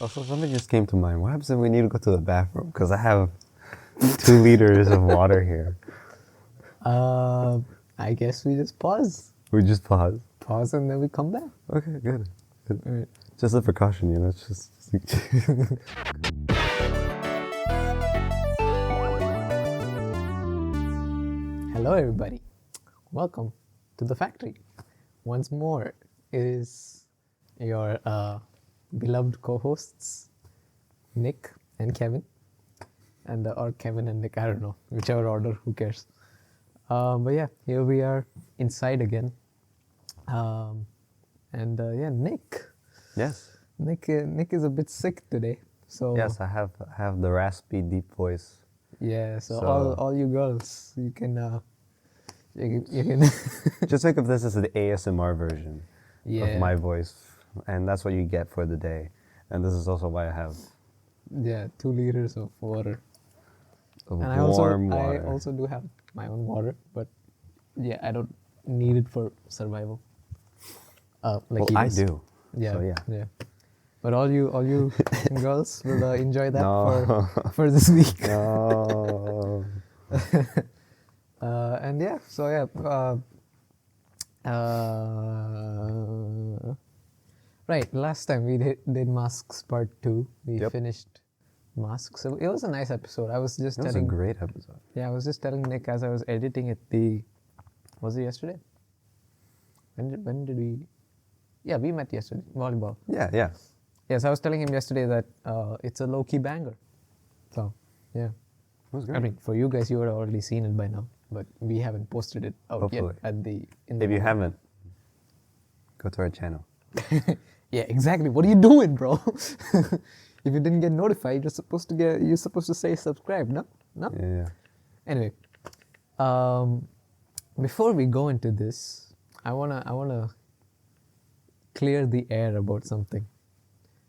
Also, something just came to mind. What happens if we need to go to the bathroom? Because I have 2 liters of water here. I guess we just pause. We just pause. Pause and then we come back. Okay, good. All right. Just a precaution, you know. It's just Hello, everybody. Welcome to the factory. Once more, it is your beloved co-hosts, Nick and Kevin, or Kevin and Nick. I don't know, whichever order. Who cares? But yeah, here we are inside again. Nick. Yes. Nick is a bit sick today. So Yes, I have the raspy, deep voice. yeah. So, So- all you girls, you can. Just think of this as the ASMR version Yeah. of my voice, and that's what you get for the day. And this is also why I have 2 liters of water. of And warm I water. also do have my own water, but yeah, I don't need it for survival. Like well, he I does. do. Yeah, So yeah. But all you girls will enjoy that No. for this week. No. And yeah, so yeah. Right, last time we did masks part 2. We Yep. finished masks. So it was a nice episode. I was just That was a telling. great episode. Yeah, I was just telling Nick as I was editing it. Was it yesterday? When did we? Yeah, we met yesterday. Volleyball. Yeah, yeah. Yes, I was telling him yesterday that it's a low-key banger. So, yeah. It was great. I mean, for you guys, you would have already seen it by now, but we haven't posted it out Hopefully. yet in the. If you haven't, go to our channel. Yeah, exactly. What are you doing, bro? If you didn't get notified, you're supposed to say subscribe. No. Yeah. Anyway, before we go into this, I wanna clear the air about something.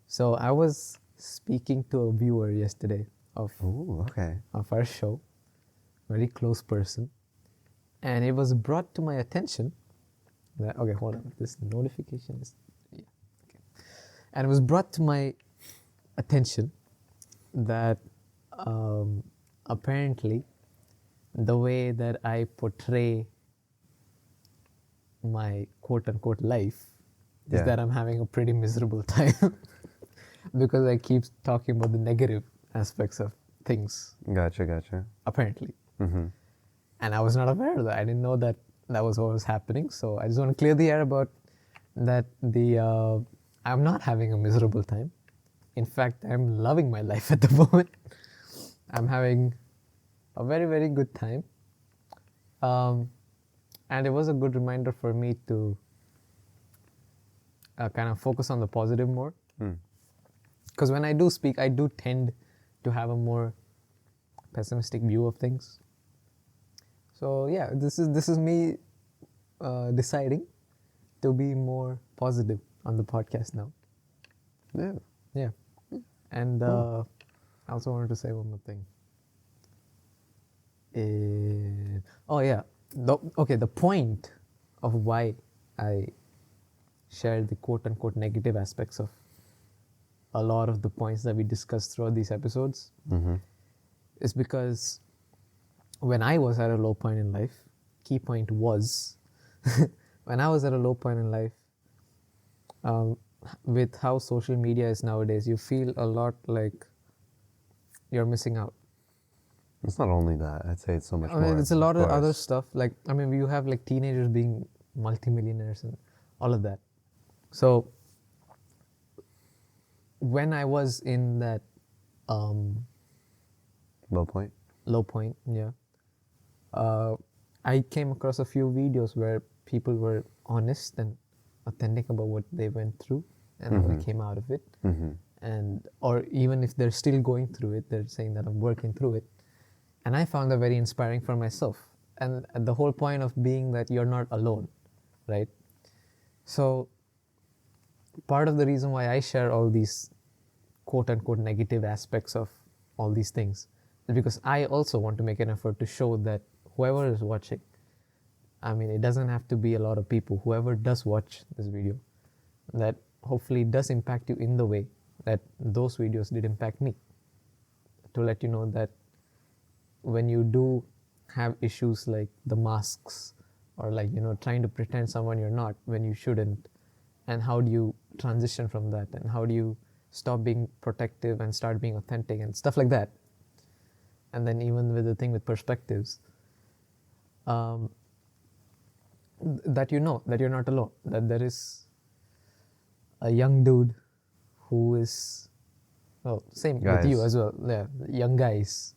So I was speaking to a viewer yesterday of Ooh, okay. our show, very close person, and it was brought to my attention that hold on, this notification is okay, and it was brought to my attention that apparently the way that I portray my quote-unquote life is Yeah. that I'm having a pretty miserable time because I keep talking about the negative aspects of things, Gotcha. apparently. Mm-hmm. And I was not aware of that. I didn't know that was what was happening. So I just want to clear the air about that. I'm not having a miserable time. In fact, I'm loving my life at the moment. I'm having a very, very good time. And it was a good reminder for me to kind of focus on the positive more. Because when I do speak, I do tend to have a more pessimistic view of things. So yeah, this is me deciding to be more positive on the podcast now. Yeah. Yeah, and I also wanted to say one more thing. The point of why I shared the quote-unquote negative aspects of a lot of the points that we discussed throughout these episodes is because when I was at a low point in life, key point was, when I was at a low point in life, with how social media is nowadays, you feel a lot like you're missing out. It's not only that. I'd say it's so much I mean, more. it's a lot of other course. stuff. Like, I mean, you have like teenagers being multimillionaires and all of that. So when I was in that Low point. low point, yeah, I came across a few videos where people were honest and authentic about what they went through and how they came out of it. And or even if they're still going through it, they're saying that I'm working through it. And I found that very inspiring for myself. And the whole point of being that you're not alone, right? So part of the reason why I share all these quote-unquote negative aspects of all these things is because I also want to make an effort to show that whoever is watching, I mean, it doesn't have to be a lot of people, whoever does watch this video, that hopefully does impact you in the way that those videos did impact me. To let you know that when you do have issues like the masks, or like, trying to pretend someone you're not when you shouldn't, and how do you transition from that, and how do you stop being protective and start being authentic and stuff like that. And then even with the thing with perspectives, that that you're not alone, that there is a young dude who is, same with you as well, young guys,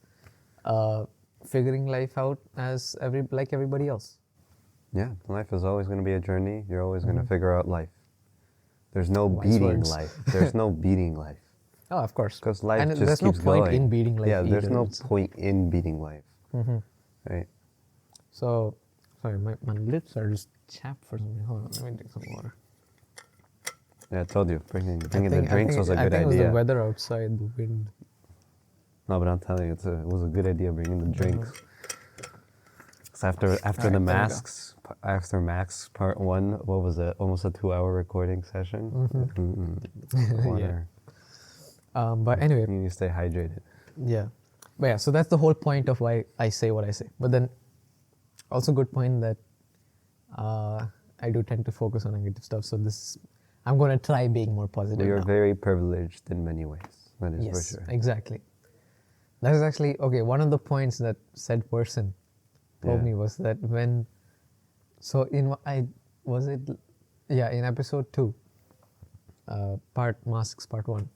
figuring life out as like everybody else. Yeah, life is always going to be a journey. You're always going to figure out life. There's no Wise beating words. life. There's no beating life. Oh, of course. Because life just there's no keeps point going. in beating life. Yeah, there's either. no point in beating life. Right? So, sorry, my lips are just chapped for some reason. Hold on, let me drink some water. Yeah, I told you, bringing the drinks was a good I think it was idea. the weather outside, the wind. No, but I'm telling you, it was a good idea bringing the drinks. So after Alright, the masks, after Max part 1, what was it? Almost a 2-hour recording session. Water. But anyway, You need to stay hydrated. yeah. But yeah, so that's the whole point of why I say what I say. But then, also good point that I do tend to focus on negative stuff. So I'm going to try being more positive. You're now. very privileged in many ways. That is Yes, for sure. exactly. That is actually, okay, one of the points that said person told me was that in episode 2, masks part 1,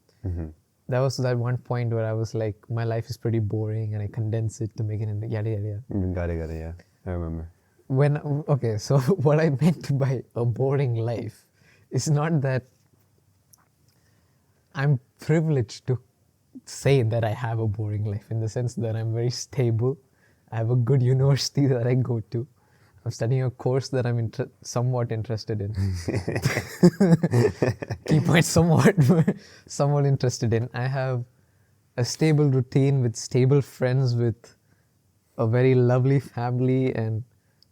there was that one point where I was like, my life is pretty boring, and I condense it to make it into yada yada yada. Got it, yeah. I remember. So what I meant by a boring life is not that I'm privileged to say that I have a boring life, in the sense that I'm very stable. I have a good university that I go to. I'm studying a course that I'm somewhat interested in. Key point, somewhat interested in. I have a stable routine with stable friends, with a very lovely family, and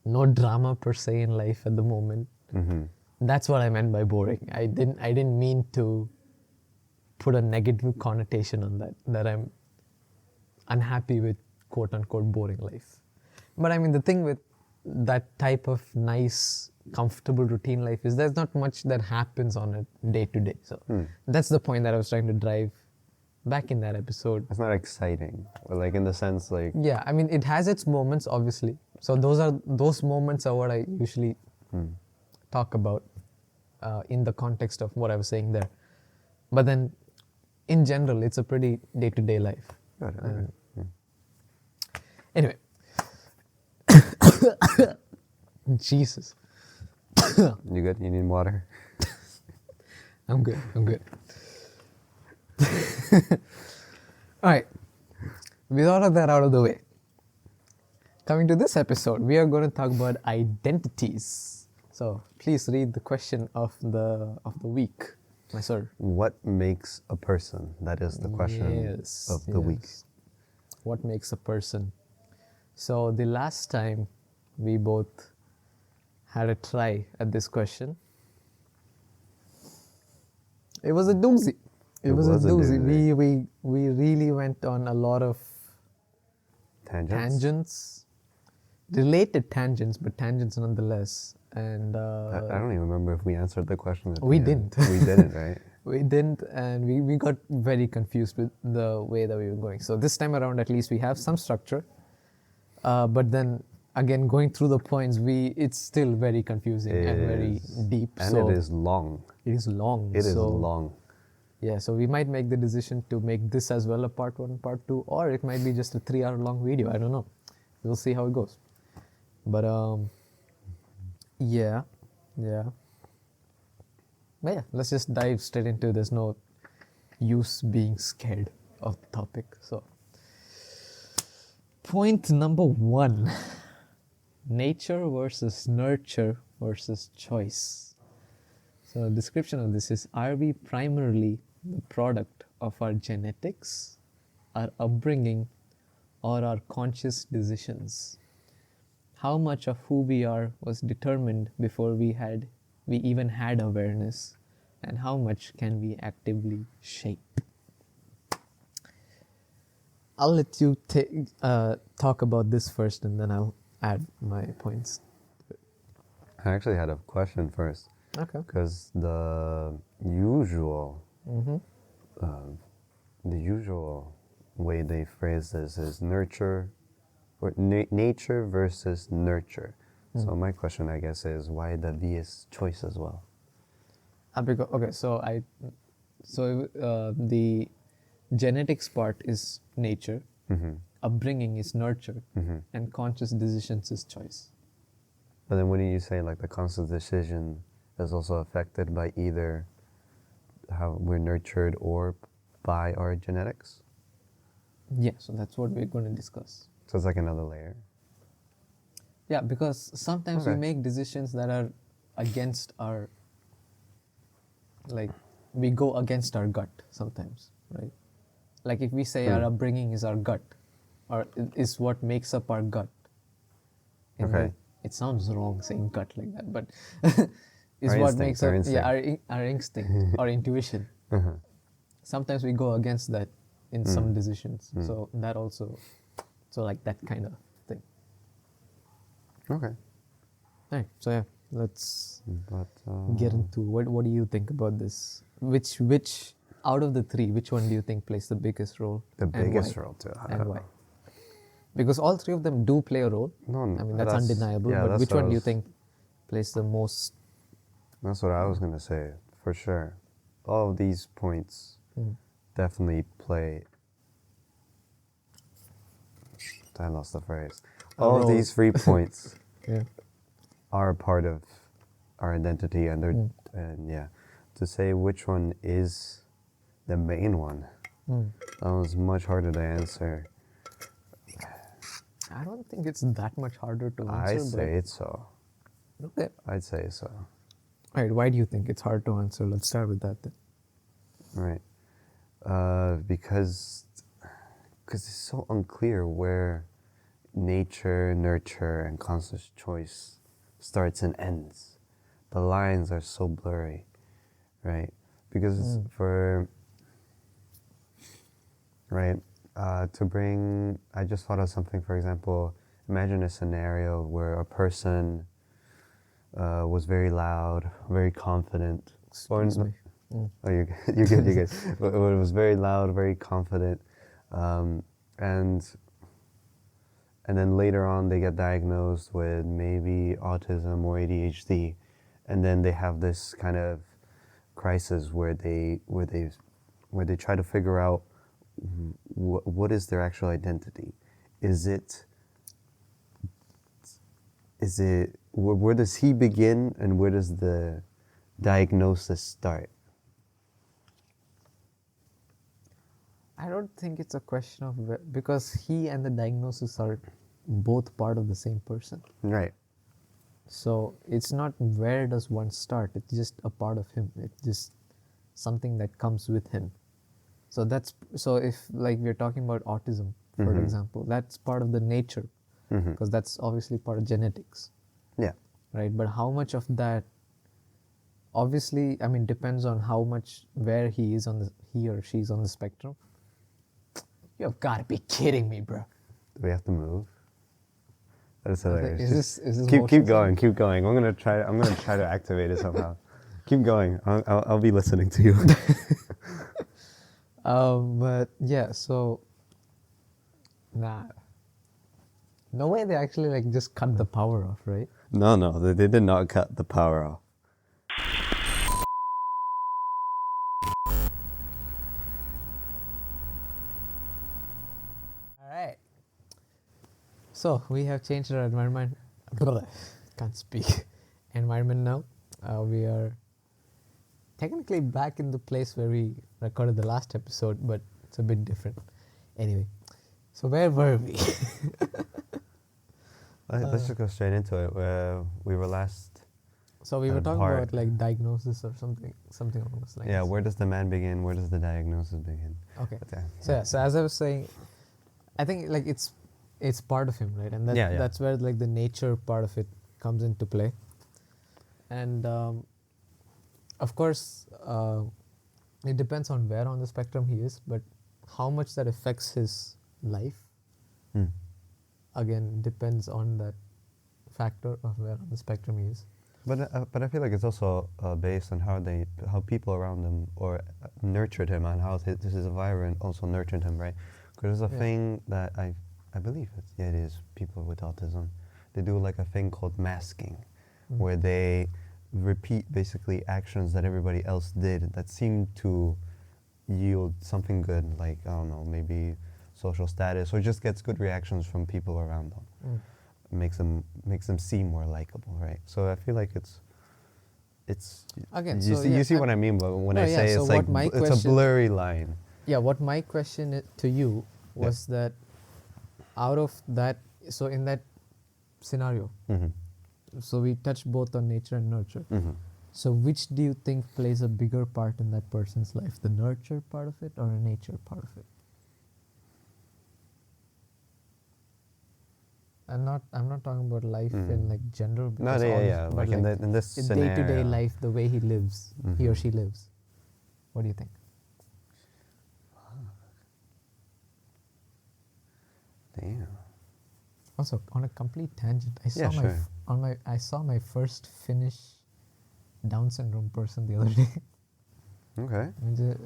no drama per se in life at the moment. That's what I meant by boring. I didn't mean to put a negative connotation on that I'm unhappy with quote unquote boring life. But I mean, the thing with that type of nice, comfortable routine life is there's not much that happens on it day to day. So that's the point that I was trying to drive back in that episode. It's not exciting, like in the sense like... Yeah, I mean, it has its moments, obviously. So those moments are what I usually talk about in the context of what I was saying there. But then, in general, it's a pretty day-to-day life. Anyway. Jesus. You good? You need water? I'm good. Alright. With all of that out of the way, coming to this episode, we are going to talk about identities. So please read the question of the week, my sir. What makes a person? That is the question of the week. What makes a person? So the last time we both had a try at this question, it was a doozy. It was a doozy. We really went on a lot of tangents, related tangents, but tangents nonetheless. And I don't even remember if we answered the question. We didn't. We didn't, right? We didn't, and we got very confused with the way that we were going. So this time around, at least we have some structure. But then again, going through the points, it's still very confusing and very deep. And so it is long. It is long. It is long. Yeah, so we might make the decision to make this as well a part 1, part 2, or it might be just a 3-hour long video. I don't know. We'll see how it goes. But yeah. But yeah, let's just dive straight into it. There's no use being scared of the topic. So, point number 1. Nature versus nurture versus choice. So, the description of this is, are we primarily the product of our genetics, our upbringing, or our conscious decisions? How much of who we are was determined before we even had awareness, and how much can we actively shape? I'll let you talk about this first, and then I'll add my points. I actually had a question first. Okay. Because the usual way they phrase this is nurture, or nature versus nurture. So my question, I guess, is why the Theseus choice as well? Okay, so the genetics part is nature, upbringing is nurture, and conscious decisions is choice. But then wouldn't you say like the conscious decision is also affected by either how we're nurtured or by our genetics? Yeah, so that's what we're going to discuss. So it's like another layer. Yeah, because sometimes we Okay. make decisions that are against our, like, we go against our gut sometimes, right? Like if we say our upbringing is our gut, or is what makes up our gut. Okay. It sounds wrong saying gut like that, but is Our what instinct, makes our up instinct. our instinct or intuition. Sometimes we go against that in some decisions, so that also, so like that kind of thing. Okay. Right. So yeah, let's But get into what do you think about this? Which out of the three, which one do you think plays the biggest role? the and biggest why? role too. And why? Because all three of them do play a role. No, I mean that's undeniable. yeah, but that's which what I one do you was- think plays the most? That's what I was gonna say for sure. All of these points definitely play. I lost the phrase. All of role. these 3 points Yeah. are a part of our identity, and they're and yeah, to say which one is the main one, that was much harder to answer. I don't think it's that much harder to answer. I say it's so. But okay. I'd say so. All right. Why do you think it's hard to answer? Let's start with that then. Right. Because it's so unclear where nature, nurture, and conscious choice starts and ends. The lines are so blurry, right? Because I just thought of something, for example, imagine a scenario where a person was very loud, very confident. Excuse me. Oh, you're good. You're good. You're good. But it was very loud, very confident, and then later on they get diagnosed with maybe autism or ADHD, and then they have this kind of crisis where they try to figure out what is their actual identity. Is it where does he begin and where does the diagnosis start? I don't think it's a question of because he and the diagnosis are both part of the same person. Right. So it's not where does one start. It's just a part of him. It's just something that comes with him. So if like we're talking about autism, for example, that's part of the nature, because that's obviously part of genetics. Yeah. Right. But how much of that? Obviously, I mean, depends on how much where he or she's on the spectrum. You've got to be kidding me, bro. Do we have to move? That is hilarious. Is this keep motion going, keep going. I'm gonna try to activate it somehow. Keep going. I'll be listening to you. But yeah, so no way they actually like just cut the power off, right? No, they did not cut the power off. All right. So we have changed our environment. Can't speak. Environment now. We are technically back in the place where we recorded the last episode, but it's a bit different. Anyway, so where were we? Let's just go straight into it. We were last. So we were talking part. about like diagnosis or something along those lines. Yeah, where does the man begin? Where does the diagnosis begin? Okay. But, So as I was saying, I think like it's part of him, right? And that's where like the nature part of it comes into play. And of course, it depends on where on the spectrum he is, but how much that affects his life Mm. again depends on that factor of where on the spectrum he is. But I feel like it's also based on how people around him or nurtured him, and how his environment also nurtured him, right? Because there's a Yeah. thing that I believe it is people with autism. They do like a thing called masking, Mm. where they repeat basically actions that everybody else did that seem to yield something good, like I don't know, maybe social status, or just gets good reactions from people around them. Mm. Makes them seem more likable, right? So I feel like it's Again, you so see yeah, you see what I mean, but when no, I yeah, say so it's like what my it's a question- blurry line. Yeah, what my question to you Yeah. was that out of that, so in that scenario, Mm-hmm. so we touched both on nature and nurture. Mm-hmm. So which do you think plays a bigger part in that person's life, the nurture part of it or a nature part of it? I'm not talking about life in like general, No, because yeah, all yeah. but Like in this day to day scenario. life, the way he lives, he or Mhm. she lives. What do you think? Damn. Also, on a complete tangent, I saw Yeah, my sure. I saw my first Finnish Down syndrome person the other day. Okay.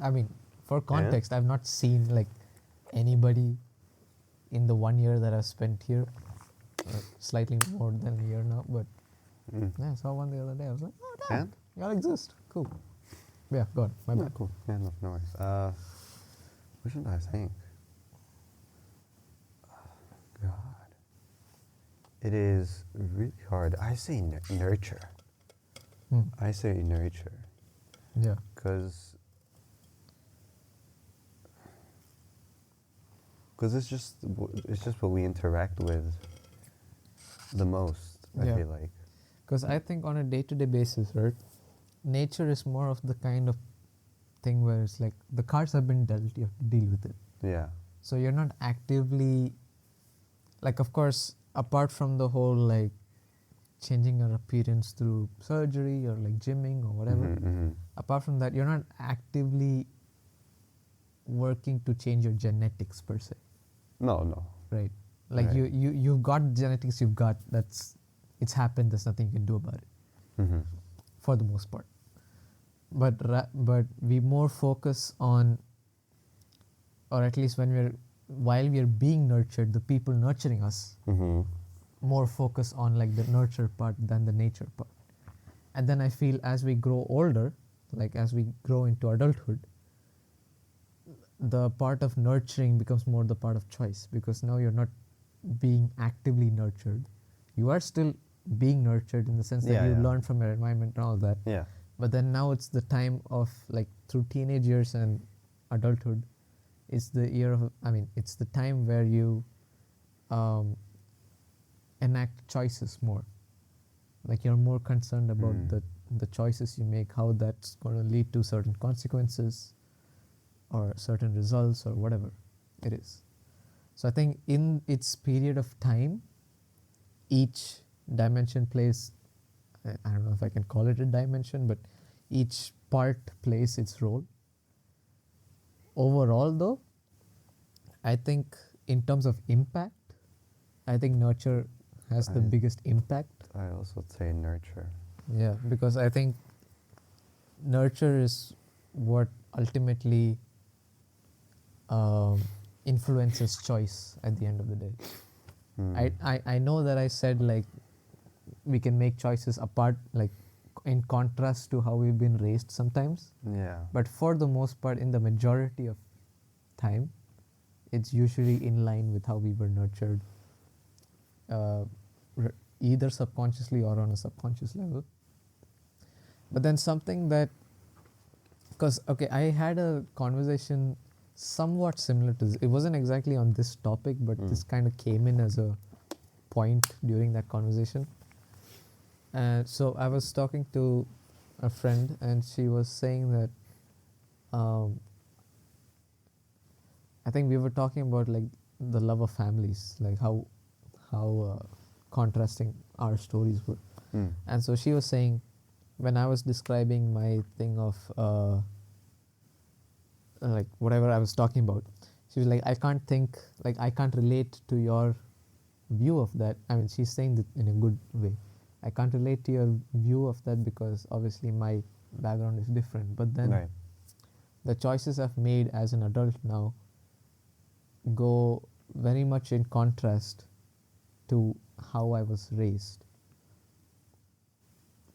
I mean, for context, I've not seen like anybody in the 1 year that I've spent here, slightly more than a year now. But Mm. yeah, I saw one the other day. I was like, oh damn, And? y'all exist. Cool. Yeah, go on. My Yeah, bad. cool. Yeah, no worries. What should I think? God. It is really hard. I say nurture. Hmm. I say nurture. Yeah. Because it's just what we interact with the most. I Yeah. feel like. Because I think on a day-to-day basis, right, nature is more of the kind of thing where it's like the cards have been dealt, you have to deal with it. Yeah. So you're not actively, like, of course, apart from the whole like changing your appearance through surgery or like gymming or whatever, Mm-hmm. apart from that, you're not actively working to change your genetics per se, No. right? Like Right. you've got genetics, it's happened. There's nothing you can do about it Mm-hmm. for the most part. But we more focus on, or at least while we are being nurtured, the people nurturing us Mm-hmm. more focus on like the nurture part than the nature part. And then I feel as we grow older, like as we grow into adulthood, the part of nurturing becomes more the part of choice, because now you're not being actively nurtured. You are still being nurtured in the sense that Yeah, you yeah. learn from your environment and all that. Yeah. But then now it's the time of like through teenage years and adulthood, it's the time where you enact choices more. Like you're more concerned about the choices you make, how that's going to lead to certain consequences or certain results or whatever it is. So I think in its period of time, each dimension plays, I don't know if I can call it a dimension, but each part plays its role. Overall though, I think in terms of impact, I think nurture has the biggest impact. I also say nurture. Yeah, because I think nurture is what ultimately influences choice at the end of the day. I know that I said like we can make choices apart, like in contrast to how we've been raised sometimes. Yeah. But for the most part, in the majority of time, it's usually in line with how we were nurtured, either subconsciously or on a subconscious level. But then something that, because okay, I had a conversation somewhat similar to this. It wasn't exactly on this topic, but this kind of came in as a point during that conversation. So I was talking to a friend, and she was saying that I think we were talking about like the love of families, like how contrasting our stories were. And so she was saying when I was describing my thing of like whatever I was talking about, she was like, I can't think, like I can't relate to your view of that. I mean, she's saying that in a good way. I can't relate to your view of that because obviously my background is different. But then Right. the choices I've made as an adult now go very much in contrast to how I was raised.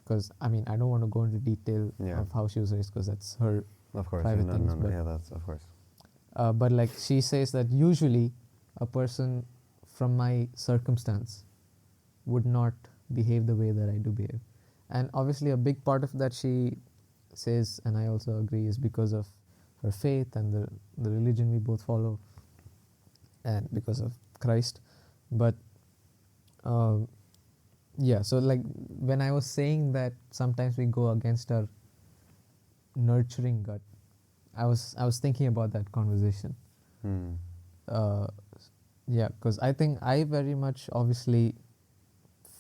Because I mean, I don't want to go into detail Yeah. of how she was raised because that's her Of course. private No, things. no, no. But Yeah, that's of course. but like she says that usually a person from my circumstance would not behave the way that I do behave. And obviously a big part of that she says, and I also agree, is because of her faith and the religion we both follow and because of Christ. But yeah, so like when I was saying that sometimes we go against our nurturing gut, I was thinking about that conversation. Hmm. Yeah, because I think I very much obviously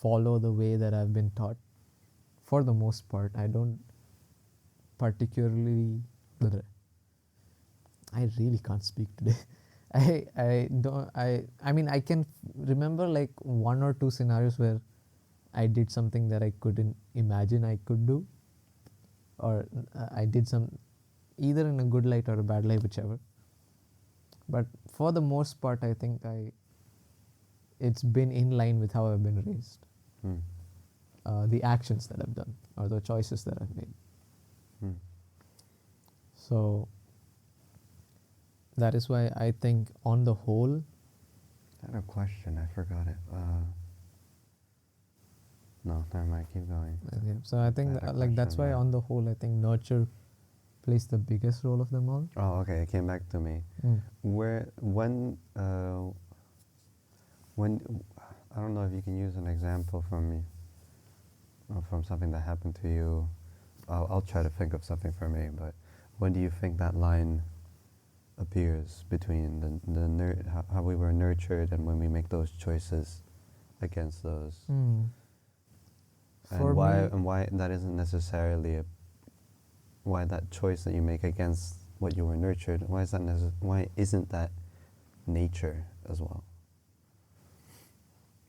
follow the way that I've been taught for the most part. I don't particularly. I really can't speak today. I don't I mean I can remember like one or two scenarios where I did something that I couldn't imagine I could do, or I did some either in a good light or a bad light, whichever. But for the most part, I think it's been in line with how I've been raised. Hmm. The actions that I've done or the choices that I've made. Hmm. So that is why I think on the whole. I had a question. I forgot it. No, never mind. Keep going. Yeah, so I think had a like that's question, why yeah. on the whole I think nurture plays the biggest role of them all. Oh, okay. It came back to me. When I don't know if you can use an example from me, from something that happened to you. I'll try to think of something for me. But when do you think that line appears between how we were nurtured and when we make those choices against those, For and why that isn't necessarily why that choice that you make against what you were nurtured, why isn't that nature as well?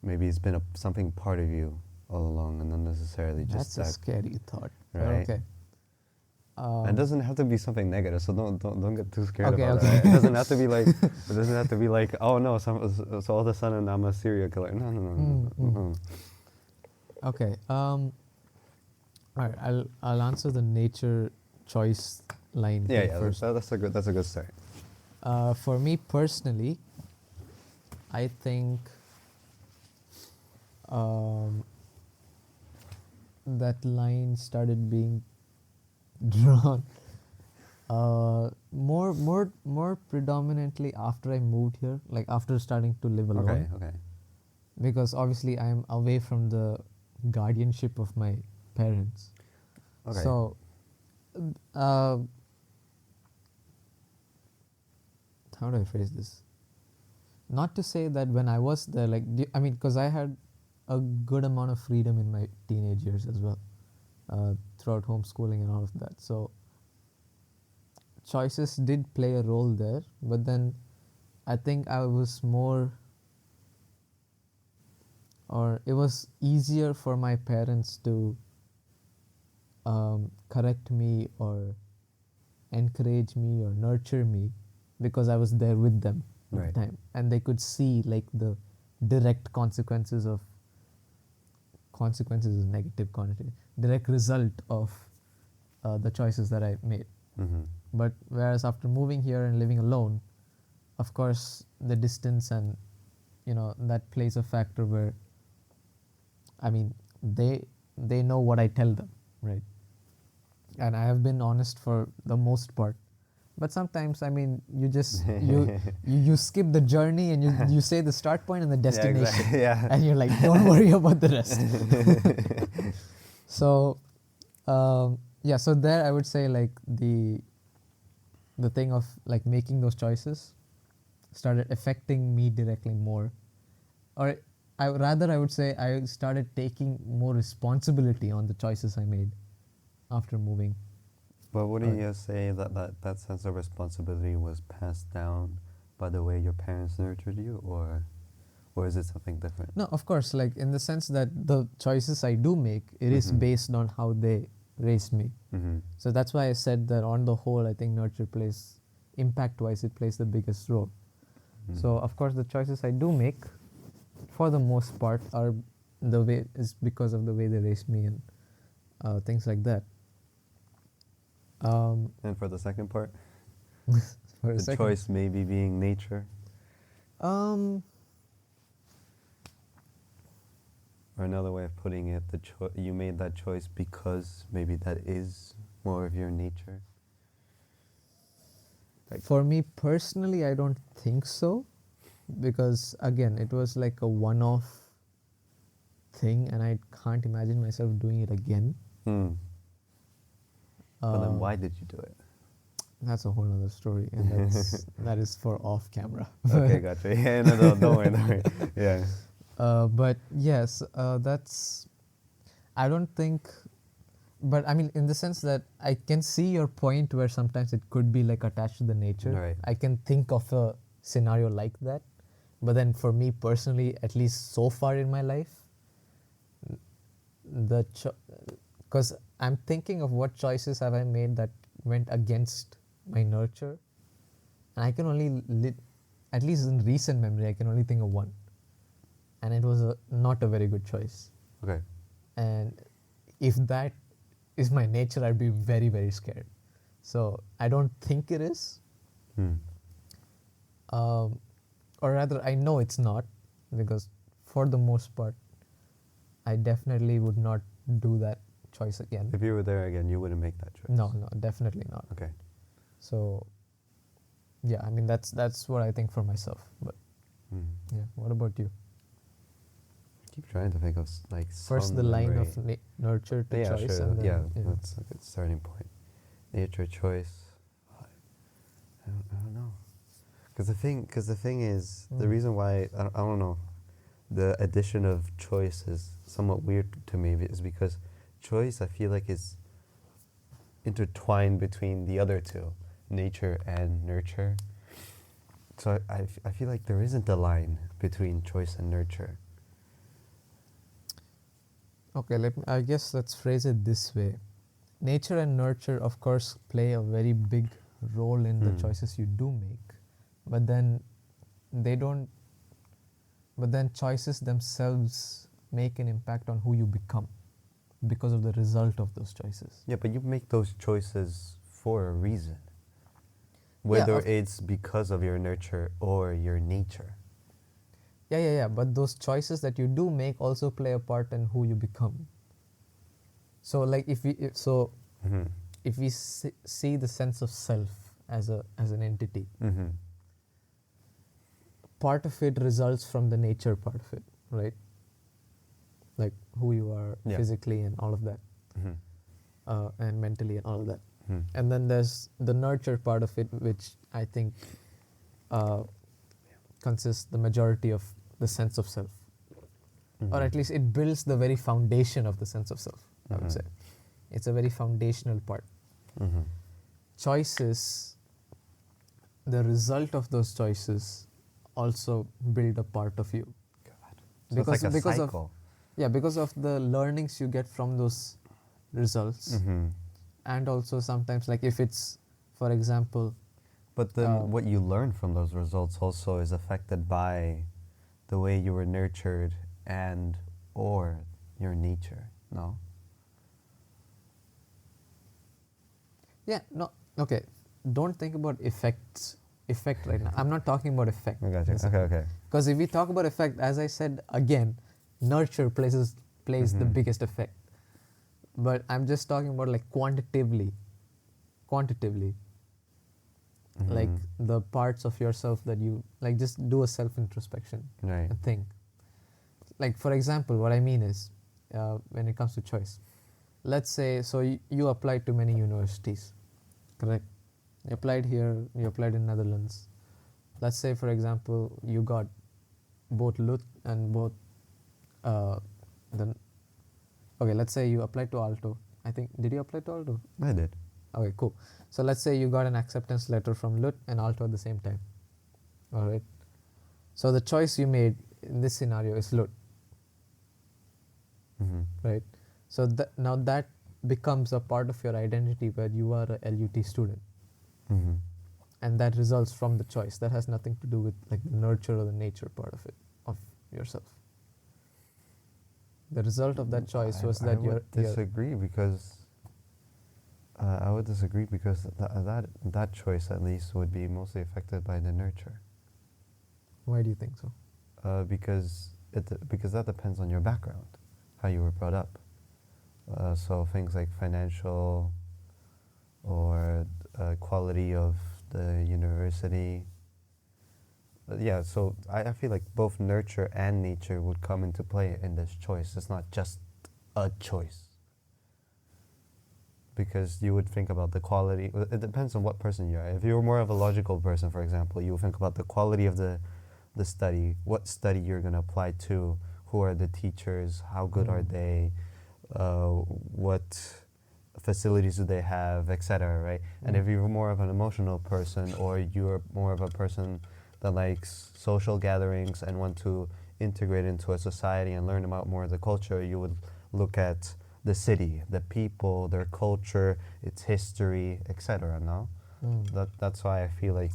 Maybe it's been something part of you all along and not necessarily just that's a that, scary thought. right? Okay. And it doesn't have to be something negative, so don't get too scared Okay, about okay. it. Right? It doesn't have to be like oh no, so all of a sudden I'm a serial killer. No. Okay. All right. I'll answer the nature choice line thing first. That's a good start. For me personally, I think that line started being drawn more predominantly after I moved here, like after starting to live alone. Okay. Because obviously I am away from the guardianship of my parents. Okay. So, how do I phrase this? Not to say that when I was there, like, I mean, because I had a good amount of freedom in my teenage years as well, throughout homeschooling and all of that. So, choices did play a role there, but then I think I was more, or it was easier for my parents to correct me or encourage me or nurture me because I was there with them at Right. the time, and they could see like the direct consequences is negative connotation, direct result of the choices that I made. Mm-hmm. But whereas after moving here and living alone, of course the distance and that plays a factor where, I mean, they know what I tell them, right? And I have been honest for the most part, but sometimes, I mean, you just you skip the journey and you say the start point and the destination. Yeah, exactly. Yeah. And you're like, don't worry about the rest. So yeah, so there I would say like the thing of like making those choices started affecting me directly more, or I would say I started taking more responsibility on the choices I made after moving. But wouldn't you say that sense of responsibility was passed down by the way your parents nurtured you, or is it something different? No, of course, like in the sense that the choices I do make, it is based on how they raised me. So that's why I said that on the whole, I think nurture plays, impact-wise, it plays the biggest role. So of course, the choices I do make, for the most part, are the way is because of the way they raised me and things like that. And for the second part, For a the second. choice maybe being nature, or another way of putting it, you made that choice because maybe that is more of your nature. For me personally, I don't think so, because again, it was like a one-off thing, and I can't imagine myself doing it again. But then why did you do it? That's a whole other story, and that is for off camera. Okay, gotcha. Yeah, no, don't worry. Yeah. But yes, that's. I don't think, but I mean, in the sense that I can see your point where sometimes it could be like attached to the nature. Right. I can think of a scenario like that, but then for me personally, at least so far in my life, because I'm thinking of what choices have I made that went against my nurture, and I can only at least in recent memory, I can only think of one, and it was not a very good choice. Okay. And if that is my nature, I'd be very, very scared. So I don't think it is. Or rather, I know it's not, because for the most part, I definitely would not do that choice again. If you were there again, you wouldn't make that choice. No, definitely not. Okay. So, yeah, I mean, that's what I think for myself. But yeah, what about you? Keep trying to think of like First, some the line memory. of nurture to Yeah, choice, sure. and then That's a good starting point. Nature, choice. I don't know. Because the thing is, the reason why I don't know, the addition of choice is somewhat weird to me, is because choice, I feel like, is intertwined between the other two, nature and nurture. So I feel like there isn't a line between choice and nurture. Okay, I guess let's phrase it this way. Nature and nurture, of course, play a very big role in the choices you do make, but then they don't. But then choices themselves make an impact on who you become because of the result of those choices. Yeah, but you make those choices for a reason. Whether it's because of your nurture or your nature. Yeah. But those choices that you do make also play a part in who you become. So, like, if we see the sense of self as an entity, part of it results from the nature part of it, right? Like who you are physically and all of that, and mentally and all of that. And then there's the nurture part of it, which I think consists the majority of the sense of self. Or at least it builds the very foundation of the sense of self, I would say. It's a very foundational part. Choices, the result of those choices also build a part of you. God. So it's like a cycle. Because of the learnings you get from those results. And also sometimes, like if it's, for example... But then what you learn from those results also is affected by the way you were nurtured and or your nature, no? Yeah, no, okay. Don't think about effect right now. I'm not talking about effect. I got you. Okay. Because if we talk about effect, as I said again, nurture plays the biggest effect. But I'm just talking about like quantitatively. Like the parts of yourself that you, like, just do a self-introspection and think. Like, for example, what I mean is, when it comes to choice, let's say, so you applied to many universities, correct? You applied here, you applied in Netherlands. Let's say, for example, you got both Lut and both, let's say you applied to Alto I think, did you apply to Alto? I did. Okay, cool. So let's say you got an acceptance letter from LUT and Alto at the same time. All right. So the choice you made in this scenario is LUT, right? So now that becomes a part of your identity where you are a LUT student. And that results from the choice. That has nothing to do with like the nurture or the nature part of it, of yourself. The result of that choice was that I would disagree because that choice at least would be mostly affected by the nurture. Why do you think so? Because that depends on your background, how you were brought up. So things like financial or quality of the university. Yeah, so I feel like both nurture and nature would come into play in this choice. It's not just a choice. Because you would think about the quality. It depends on what person you are. If you're more of a logical person, for example, you would think about the quality of the study, what study you're going to apply to, who are the teachers, how good are they, what facilities do they have, etc., right? And if you're more of an emotional person, or you're more of a person that likes social gatherings and want to integrate into a society and learn about more of the culture, you would look at the city, the people, their culture, its history, etc., no? That's why I feel like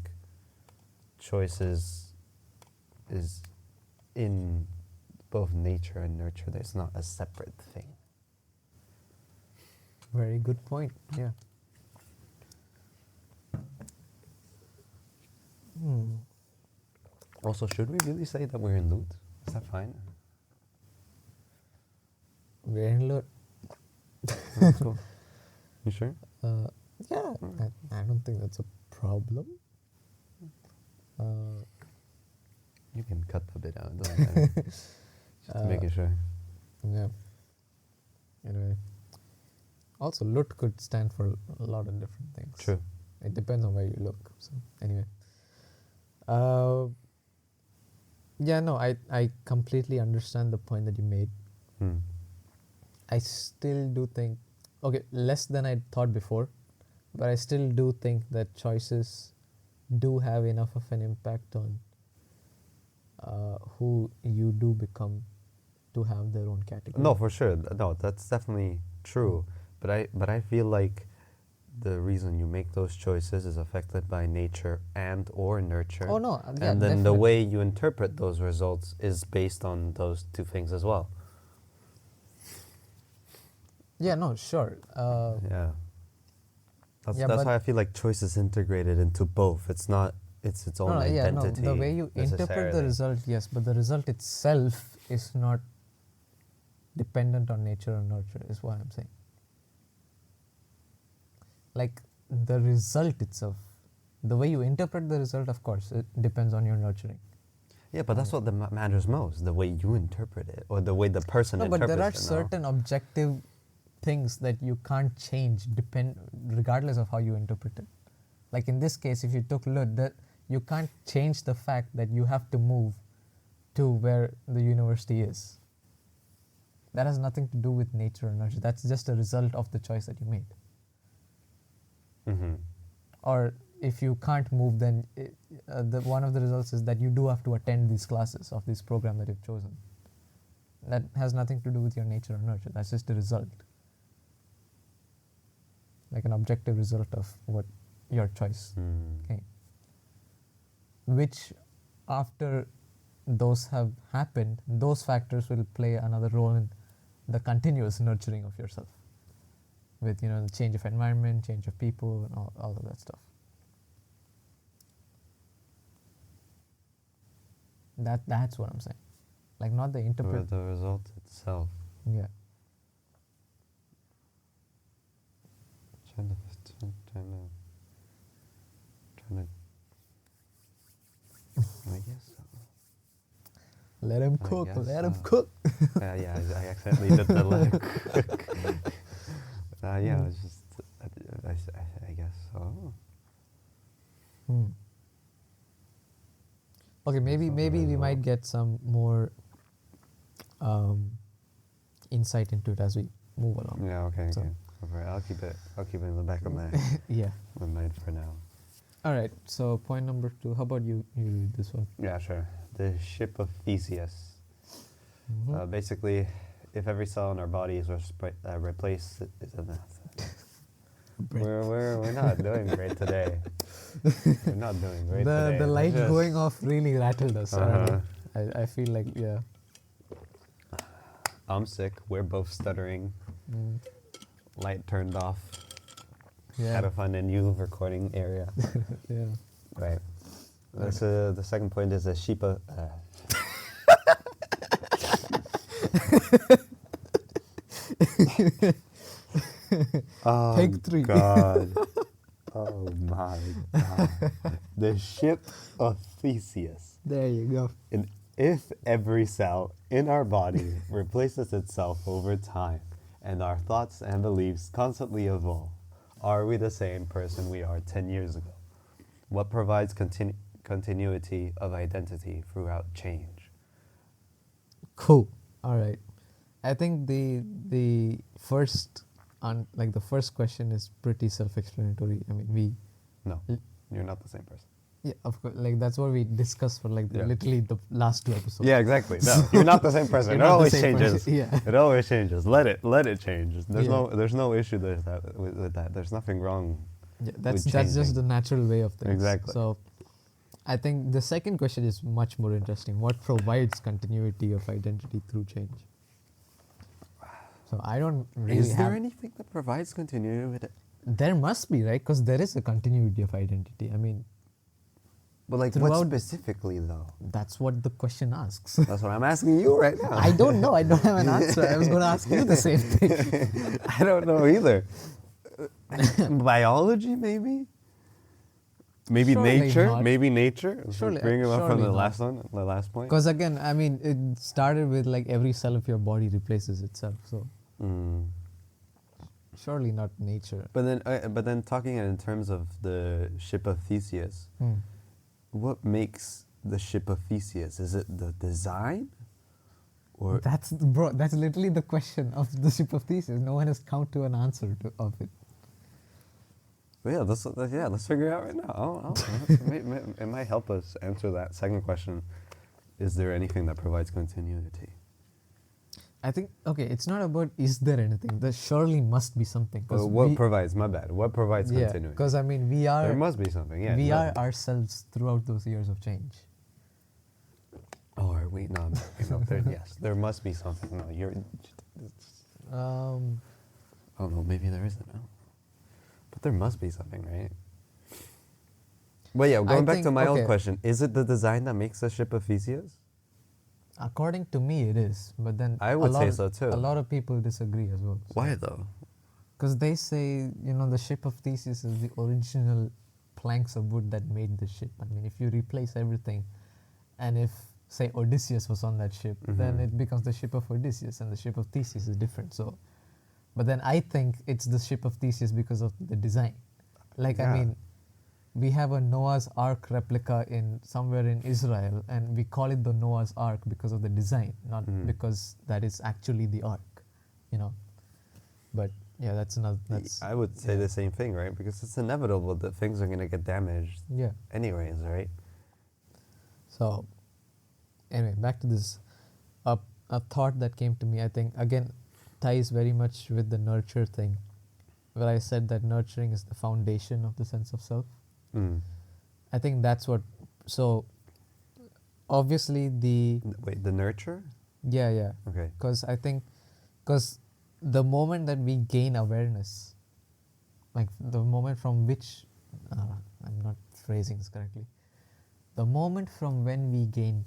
choice is in both nature and nurture. There's not a separate thing. Very good point, yeah. Also, should we really say that we're in loot? Is that fine? We're in LUT. That's cool. You sure? Yeah, I don't think that's a problem. You can cut the bit out. It doesn't matter. Just making sure. Yeah. Anyway. Also, LUT could stand for a lot of different things. True. It depends on where you look. So, anyway. Yeah, no, I completely understand the point that you made. I still do think, okay, less than I thought before, but I still do think that choices do have enough of an impact on who you do become to have their own category. No, for sure. No, that's definitely true. But I feel like the reason you make those choices is affected by nature and or nurture. Oh no, yeah, and then definitely. the way you interpret those results is based on those two things as well. Yeah, no, sure. Yeah. That's Yeah, that's but- why I feel like choice is integrated into both. It's not its own No, yeah, no, identity. the way you interpret the necessarily. result, yes, but the result itself is not dependent on nature or nurture, is what I'm saying. Like, the result itself, the way you interpret the result, of course, it depends on your nurturing. Yeah, but that's what matters most, the way you interpret it, or the way the person No, but interprets it. there are no? certain objective things that you can't change regardless of how you interpret it. Like in this case, if you took LUT, that you can't change the fact that you have to move to where the university is. That has nothing to do with nature or nurture. That's just a result of the choice that you made. Or if you can't move, then one of the results is that you do have to attend these classes of this program that you've chosen. That has nothing to do with your nature or nurture. That's just a result. Like an objective result of what your choice came. Which, after those have happened, those factors will play another role in the continuous nurturing of yourself. With, the change of environment, change of people, and all of that stuff. That's what I'm saying. Like, not the interpret. Or the result itself. Yeah. Trying to I guess so. Let him I cook. guess Let him so. cook. Yeah, I accidentally did the let him cook. Yeah, it's just, I guess so. Okay, maybe That's not the we might result. get some more insight into it as we move along. Yeah, okay, So, okay. Alright, I'll keep it in the back of my Yeah. mind for now. All right. So point number 2. How about you read this one? Yeah, sure. The ship of Theseus. Mhm. Basically, if every cell in our bodies was replaced, we're not doing great today. We're not doing great today. The light Let's just- going off really rattled us. Uh-huh. I feel like, yeah. I'm sick. We're both stuttering. Mm. Light turned off. Yeah. Had to find a new recording area. Yeah. Right. That's the second point is a sheep of. Oh, Take 3. God. Oh my God. The ship of Theseus. There you go. And if every cell in our body replaces itself over time, and our thoughts and beliefs constantly evolve, are we the same person we are 10 years ago? What provides continuity of identity throughout change? Cool. All right. I think the first the first question is pretty self-explanatory. I mean, we No, you're not the same person. yeah, of course, like that's what we discussed for like Yeah. literally the last 2 episodes. Yeah, exactly. No, you're not the same person. You're It not the always same changes. person, yeah. It always changes. Let it change. Yeah. There's no issue with that. There's nothing wrong. Yeah, that's with just changing. the natural way of things. Exactly. So, I think the second question is much more interesting. What provides continuity of identity through change? So I don't really Is have. there anything that provides continuity with it? There must be, right? Because there is a continuity of identity. I mean, But like, what Throughout- specifically though? that's what the question asks. That's what I'm asking you right now. I don't know. I don't have an answer. I was going to ask you the same thing. I don't know either. Biology, maybe. Maybe Surely nature. not. Maybe nature. Surely- Bring it up from surely the not. last one, the last point. Because again, I mean, it started with like every cell of your body replaces itself. So Mm. surely not nature. But then talking in terms of the ship of Theseus, Hmm. what makes the ship of Theseus? Is it the design, or That's literally the question of the ship of Theseus. No one has come to an answer of it. Well, yeah, let's figure it out right now. It might help us answer that second question. Is there anything that provides continuity? I think, okay, it's not about is there anything. There surely must be something. What provides, my bad, what provides Yeah, continuity? because I mean, we There are must be something, yeah. we no. are ourselves throughout those years of change. Oh, are we? No, yes, there must be something. No, oh no, maybe there isn't. No. But there must be something, right? But yeah, going back to my old question, is it the design that makes the ship of Theseus? According to me, it is. But then I would say so too. A lot of people disagree as well. Why though? Because they say, the ship of Theseus is the original planks of wood that made the ship. I mean, if you replace everything, and if, say, Odysseus was on that ship, then it becomes the ship of Odysseus, and the ship of Theseus is different. So, but then I think it's the ship of Theseus because of the design. Like, Yeah. I mean, we have a Noah's Ark replica somewhere in Israel, and we call it the Noah's Ark because of the design, not because that is actually the Ark, But yeah, that's another. I would say the same thing, right? Because it's inevitable that things are going to get damaged. Yeah. Anyways, right? So, anyway, back to this. A thought that came to me, I think, again, ties very much with the nurture thing, where I said that nurturing is the foundation of the sense of self. Mm. I think that's what. So, obviously, Wait, the nurture? yeah. Okay. Because the moment that we gain awareness, like the moment from which, I'm not phrasing this correctly, the moment from when we gain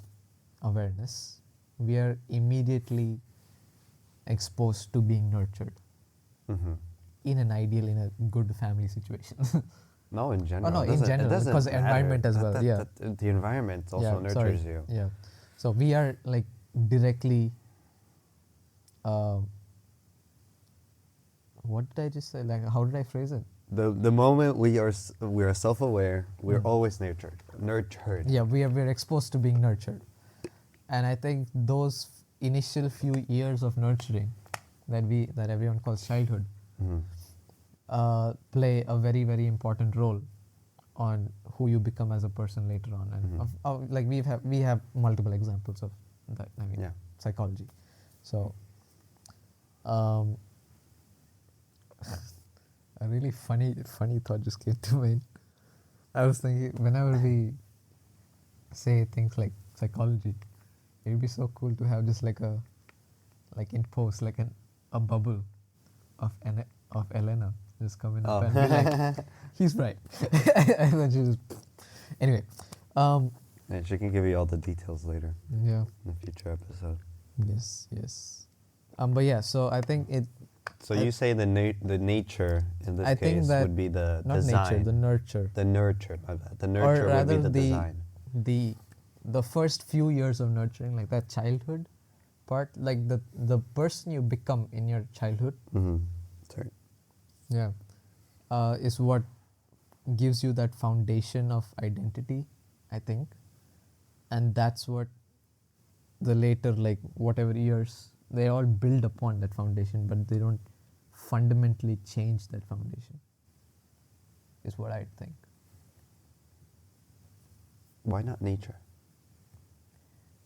awareness, we are immediately exposed to being nurtured Mm-hmm. in a good family situation. No, in general. no, It in doesn't- it general, doesn't because matter. environment as well, yeah. The environment also nurtures you. Yeah. So we are like directly. What did I just say? Like, how did I phrase it? The moment we are self-aware, we're always nurtured. Yeah, we're exposed to being nurtured, and I think those initial few years of nurturing that everyone calls childhood, Mhm. play a very, very important role on who you become as a person later on. And like we have multiple examples of that. I mean, psychology. So, a really funny thought just came to mind. I was thinking, whenever we say things like psychology, it'd be so cool to have just like in post, like a bubble of Elena just coming up and be like, he's right. And then she just, anyway. And she can give you all the details later. Yeah. In a future episode. Yes. But yeah, so I think it. So you say the nature in this case would be the not design. Nature, the nurture. The nurture, my bad. The nurture would be the design. The first few years of nurturing, like that childhood part, like the person you become in your childhood. Sorry. Yeah, is what gives you that foundation of identity, I think, and that's what the later, like whatever years, they all build upon that foundation, but they don't fundamentally change that foundation, is what I think. Why not nature?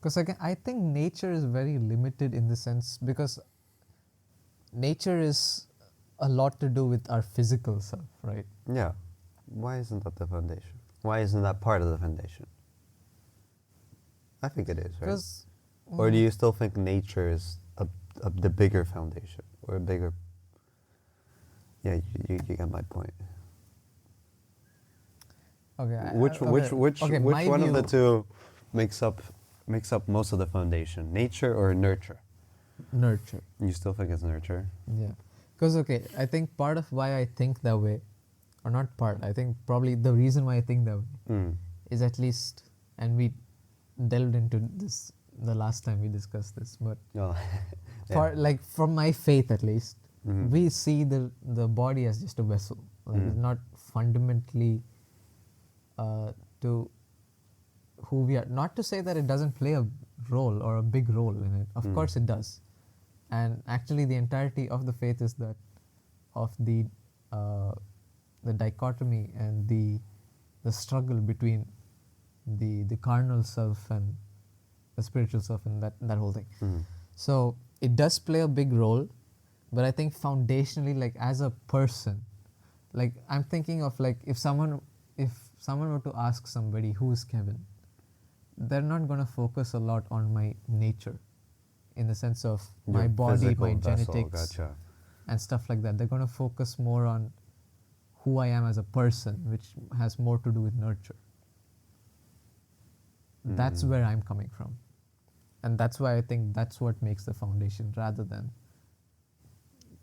Because again, I think nature is very limited in the sense, because nature is a lot to do with our physical self, right? Yeah. Why isn't that the foundation? Why isn't that part of the foundation? I think it is, right? Or do you still think nature is the bigger foundation, or a bigger? Yeah, you get my point. Okay. Which one of the two makes up most of the foundation? Nature or nurture? Nurture. You still think it's nurture? Yeah. Because I think part of why I think that way, or not part, I think probably the reason why I think that way is, at least, and we delved into this the last time we discussed this, but like from my faith at least, we see the body as just a vessel. Like it's not fundamentally to who we are. Not to say that it doesn't play a role or a big role in it. Of course it does. And actually the entirety of the faith is that of the dichotomy and the struggle between the carnal self and the spiritual self and that whole thing. So it does play a big role, but I think foundationally, like as a person, like I'm thinking of like if someone were to ask somebody who's Kevin, they're not going to focus a lot on my nature, in the sense of my body, my genetics, and stuff like that. They're going to focus more on who I am as a person, which has more to do with nurture. That's where I'm coming from. And that's why I think that's what makes the foundation rather than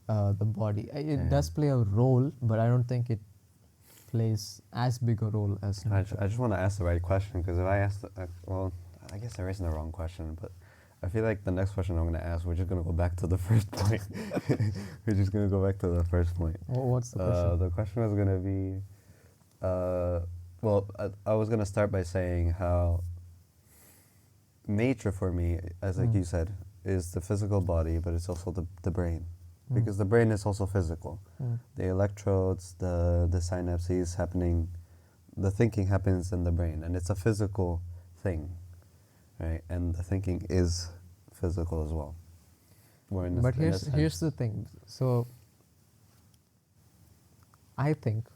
the body. It does play a role, but I don't think it plays as big a role as nurture. I just want to ask the right question, because if I ask, well, I guess there isn't a wrong question, but I feel like the next question I'm going to ask, we're just going to go back to the first point. We're just going to go back to the first point. What's the question? The question was going to be, well, I was going to start by saying how nature for me, as like you said, is the physical body, but it's also the brain. Because the brain is also physical. The electrodes, the synapses happening, the thinking happens in the brain, and it's a physical thing, right? And the thinking is physical as well. But here's the thing. So I think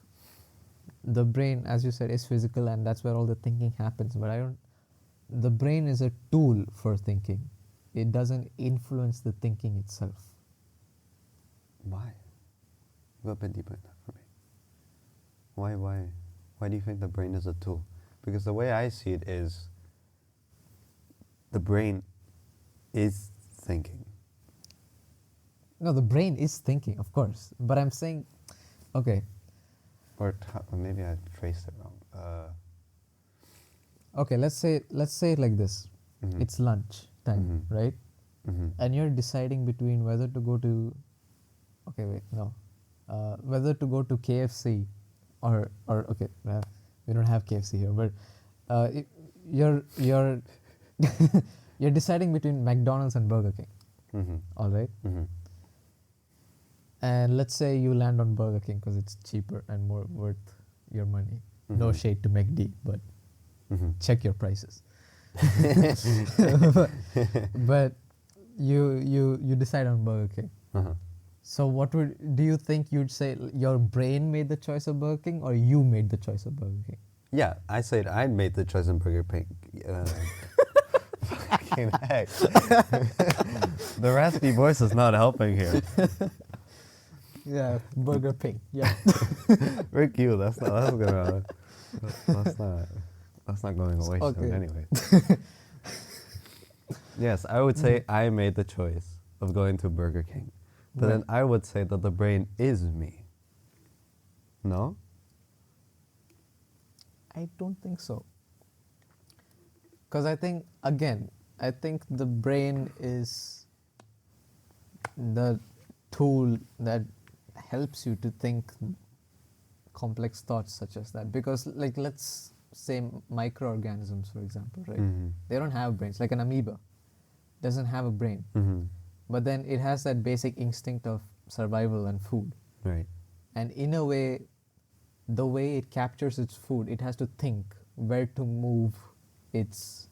the brain, as you said, is physical, and that's where all the thinking happens. But the brain is a tool for thinking. It doesn't influence the thinking itself. Why? Go a bit deeper in that for me. Why do you think the brain is a tool? Because the way I see it is, the brain is thinking. No, the brain is thinking, of course. But I'm saying, okay. Or maybe I phrased it wrong. Okay, let's say it like this. It's lunch time, right? And you're deciding between whether to go to, whether to go to KFC or okay, we don't have KFC here, but you're you're deciding between McDonald's and Burger King. All right. And let's say you land on Burger King because it's cheaper and more worth your money. No Mhm. shade to McD, but Mhm. check your prices. But you decide on Burger King. Uh-huh. So do you think you'd say your brain made the choice of Burger King or you made the choice of Burger King? Yeah, I said I made the choice in Burger King. Fucking heck. The raspy voice is not helping here. Yeah, Burger King. Yeah. Very cute. That's not going away soon Okay. anyway. Yes, I would say I made the choice of going to Burger King. But then I would say that the brain is me. No? I don't think so. Because I think the brain is the tool that helps you to think complex thoughts such as that. Because, like, let's say microorganisms, for example, right? Mhm. They don't have brains. Like an amoeba doesn't have a brain. Mhm. But then it has that basic instinct of survival and food. Right. And in a way, the way it captures its food, it has to think where to move its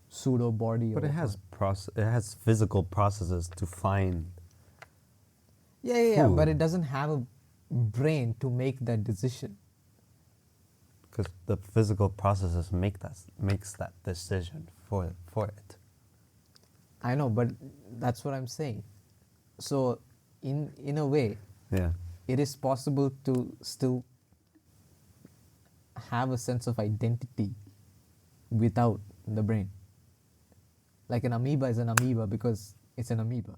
pseudo body. But it has physical processes to find. Yeah, but food. it doesn't have a brain to make that decision. Because the physical processes makes that decision for it. I know, but that's what I'm saying. So, in a way, Yeah. it is possible to still have a sense of identity without the brain. Like an amoeba is an amoeba because it's an amoeba,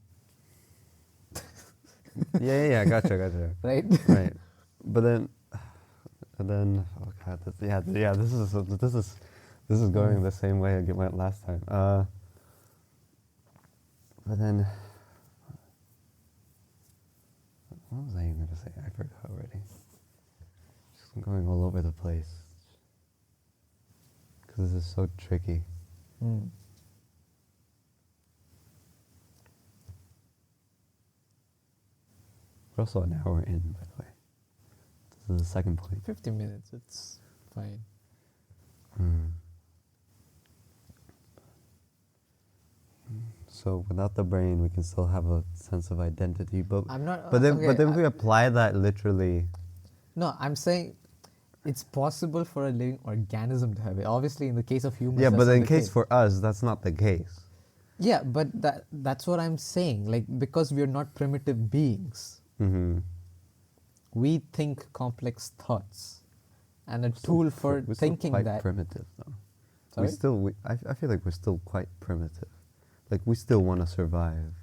Yeah, gotcha. right? Right. But then, oh god, this is going the same way it went last time. But then, what was I even gonna say? I forgot already. Just going all over the place because this is so tricky. Mm. We're also an hour in, by the way. This is the second point. 50 minutes, it's fine. Mm. So without the brain, we can still have a sense of identity. But I'm not. But then, okay, but then if we apply that literally. No, I'm saying it's possible for a living organism to have it. Obviously, in the case of humans. Yeah, that's but not in the case for us, that's not the case. Yeah, but that's what I'm saying. Like, because we're not primitive beings, Mm-hmm. we think complex thoughts, and a tool for we're thinking still quite that. primitive, though. Sorry? I feel like we're still quite primitive. Like we still want to survive.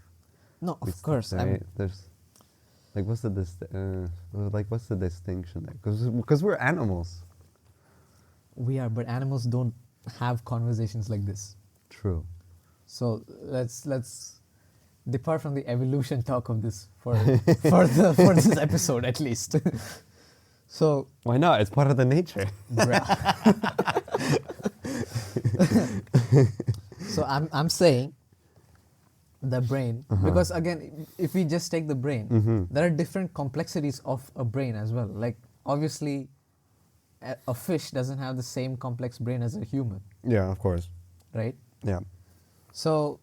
No, of course. Right? There's, like, what's the distinction there? Because we're animals. We are, but animals don't have conversations like this. True. So let's depart from the evolution talk of this for this episode at least. So Why not? It's part of the nature. So I'm saying the brain, because again, if we just take the brain, there are different complexities of a brain as well. Like, obviously, a fish doesn't have the same complex brain as a human, Yeah, of course. right? Yeah. So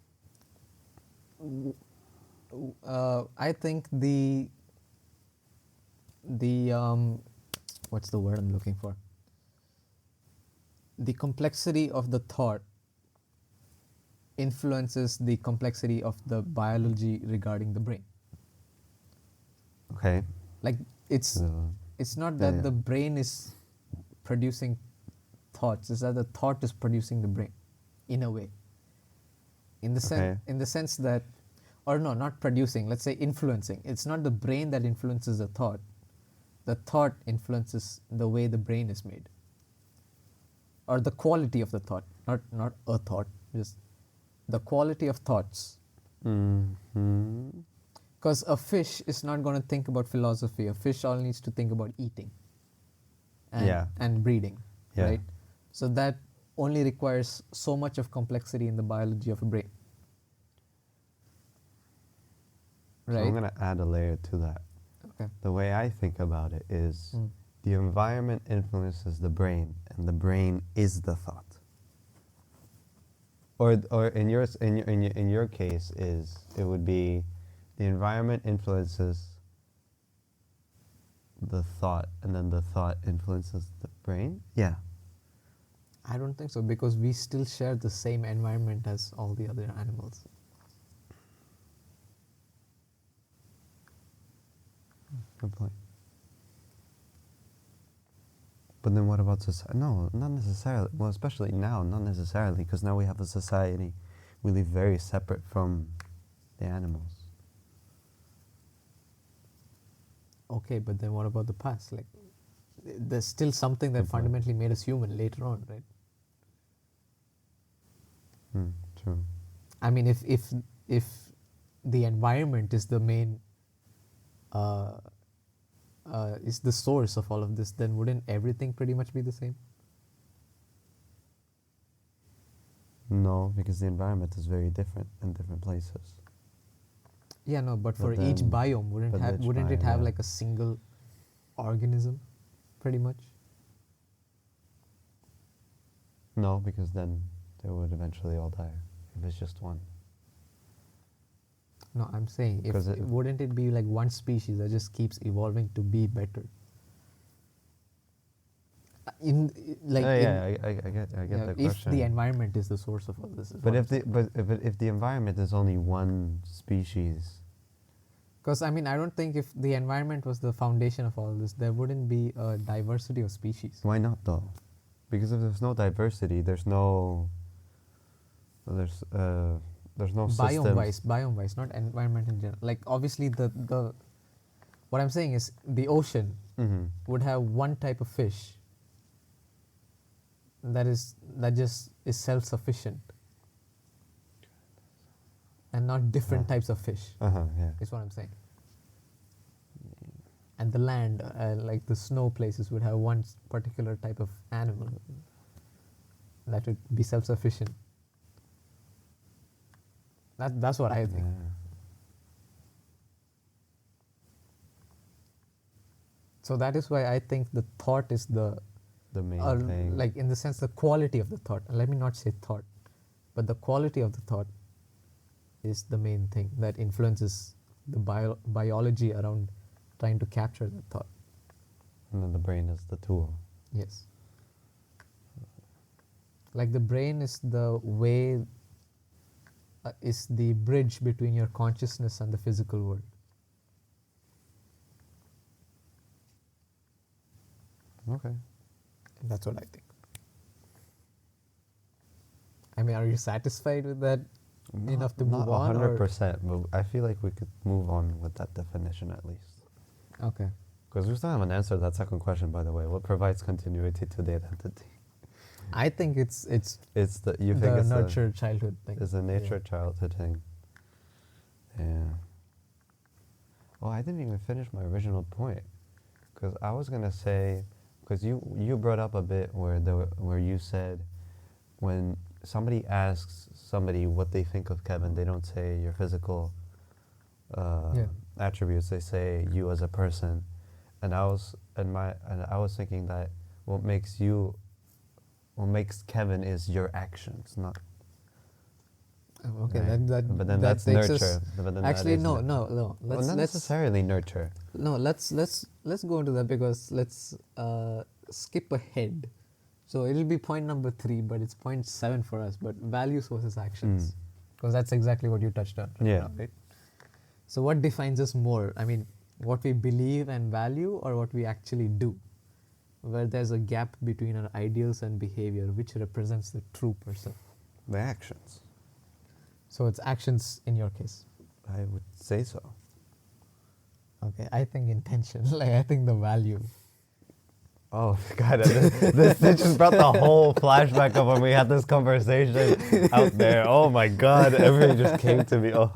I think the what's the word I'm looking for? The complexity of the thought influences the complexity of the biology regarding the brain. Okay. Like, it's not that yeah. the brain is producing thoughts, it's that the thought is producing the brain, in a way. In the sense that, or no, not producing, let's say influencing. It's not the brain that influences the thought influences the way the brain is made, or the quality of the thought, not a thought, just the quality of thoughts. Because a fish is not going to think about philosophy. A fish all needs to think about eating and breeding, Yeah. right? So that only requires so much of complexity in the biology of a brain. So Right? I'm going to add a layer to that. Okay. The way I think about it is the environment influences the brain, and the brain is the thought. Or in your case is it would be the environment influences the thought, and then the thought influences the brain. Yeah. I don't think so, because we still share the same environment as all the other animals. Good point. But then what about society? No, not necessarily. Well, especially now, not necessarily, because now we have a society. We live very separate from the animals. Okay, but then what about the past? Like, there's still something that Good point. fundamentally made us human later on, right? True. I mean, if the environment is the main is the source of all of this, then wouldn't everything pretty much be the same? No, because the environment is very different in different places. Yeah, no, but for But each then- biome, wouldn't but have each wouldn't it biome, have yeah. like a single organism, pretty much? No, because then they would eventually all die if it's just one. No, I'm saying, if 'Cause wouldn't it be like one species that just keeps evolving to be better? Like yeah, I get yeah, the if question. the environment is the source of all this. But if the environment is only one species, Because I mean, I don't think if the environment was the foundation of all this, there wouldn't be a diversity of species. why not though? Because if there's no diversity, there's no systems. Biome wise, not environment in general. Like obviously the what I'm saying is the ocean would have one type of fish that just is self-sufficient, and not different types of fish. Yeah. Is what I'm saying. And the land, like the snow places, would have one particular type of animal that would be self-sufficient. That's what I think. Yeah. So that is why I think the thought is the main thing. like in the sense the quality of the thought. Let me not say thought, but the quality of the thought is the main thing that influences the biology around trying to capture that thought. And then the brain is the tool. Yes. Like the brain is the way, is the bridge between your consciousness and the physical world. Okay. That's what I think. I mean, are you satisfied with that enough to move on? Not 100%, but I feel like we could move on with that definition at least. Okay. Because we still haven't answered that second question, by the way. What provides continuity to the identity? I think it's It's the you the think it's nurture childhood thing. It's a nature childhood thing. Yeah. Oh, I didn't even finish my original point, because I was gonna say, because you brought up a bit where you said when somebody asks somebody what they think of Kevin, they don't say your physical attributes. They say you as a person, and I was thinking that what makes Kevin is your actions, not. Oh, okay, Right. But then that that's takes nurture. us- But then Actually, that is no. Well, Let's not let's necessarily nurture. no. Let's go into that, because let's skip ahead. So it'll be point number 3, but it's point 7 for us. But values versus actions, because that's exactly what you touched on. Yeah. Now, right? So what defines us more? I mean, what we believe and value, or what we actually do? Where there's a gap between our ideals and behavior, which represents the true person. The actions. So it's actions in your case. I would say so. Okay, I think intention. Like I think the value. Oh God! This just brought the whole flashback of when we had this conversation out there. Oh my God! Everything just came to me. Oh.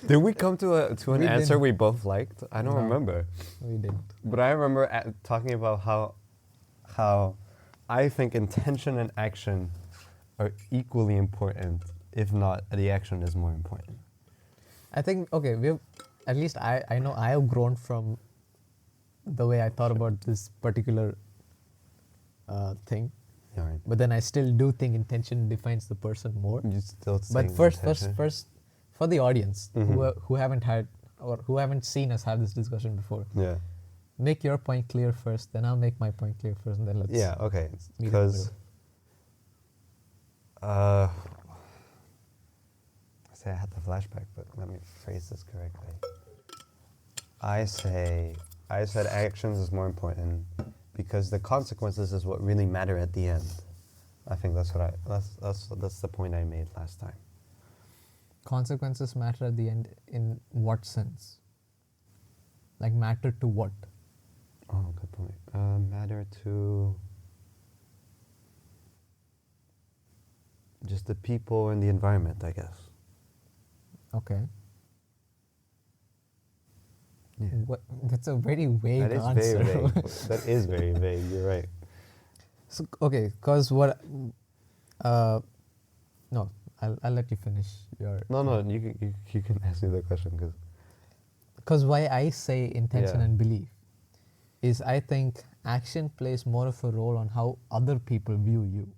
Did we come to an We answer didn't. we both liked? I don't No. remember. We didn't. But I remember talking about how I think intention and action are equally important, if not the action is more important. I think, okay, at least I know I have grown from the way I thought about this particular thing. Yeah, right. But then I still do think intention defines the person more. You still But saying first, for the audience Mhm. who haven't had or who haven't seen us have this discussion before, Yeah. make your point clear first. Then I'll make my point clear first, and then let's. Yeah. Okay. meet in the Because say I had the flashback, but let me phrase this correctly. I said actions is more important because the consequences is what really matter at the end. I think that's the point I made last time. Consequences matter at the end in what sense? Like matter to what? Oh, good point. Matter to just the people and the environment, I guess. Okay. Yeah. What? That's a very vague That is answer. very vague. That is very vague. You're right. So, okay, because what? No, I'll let you finish your. No. You can ask me the question Because why I say intention Yeah. and belief is I think action plays more of a role on how other people view you.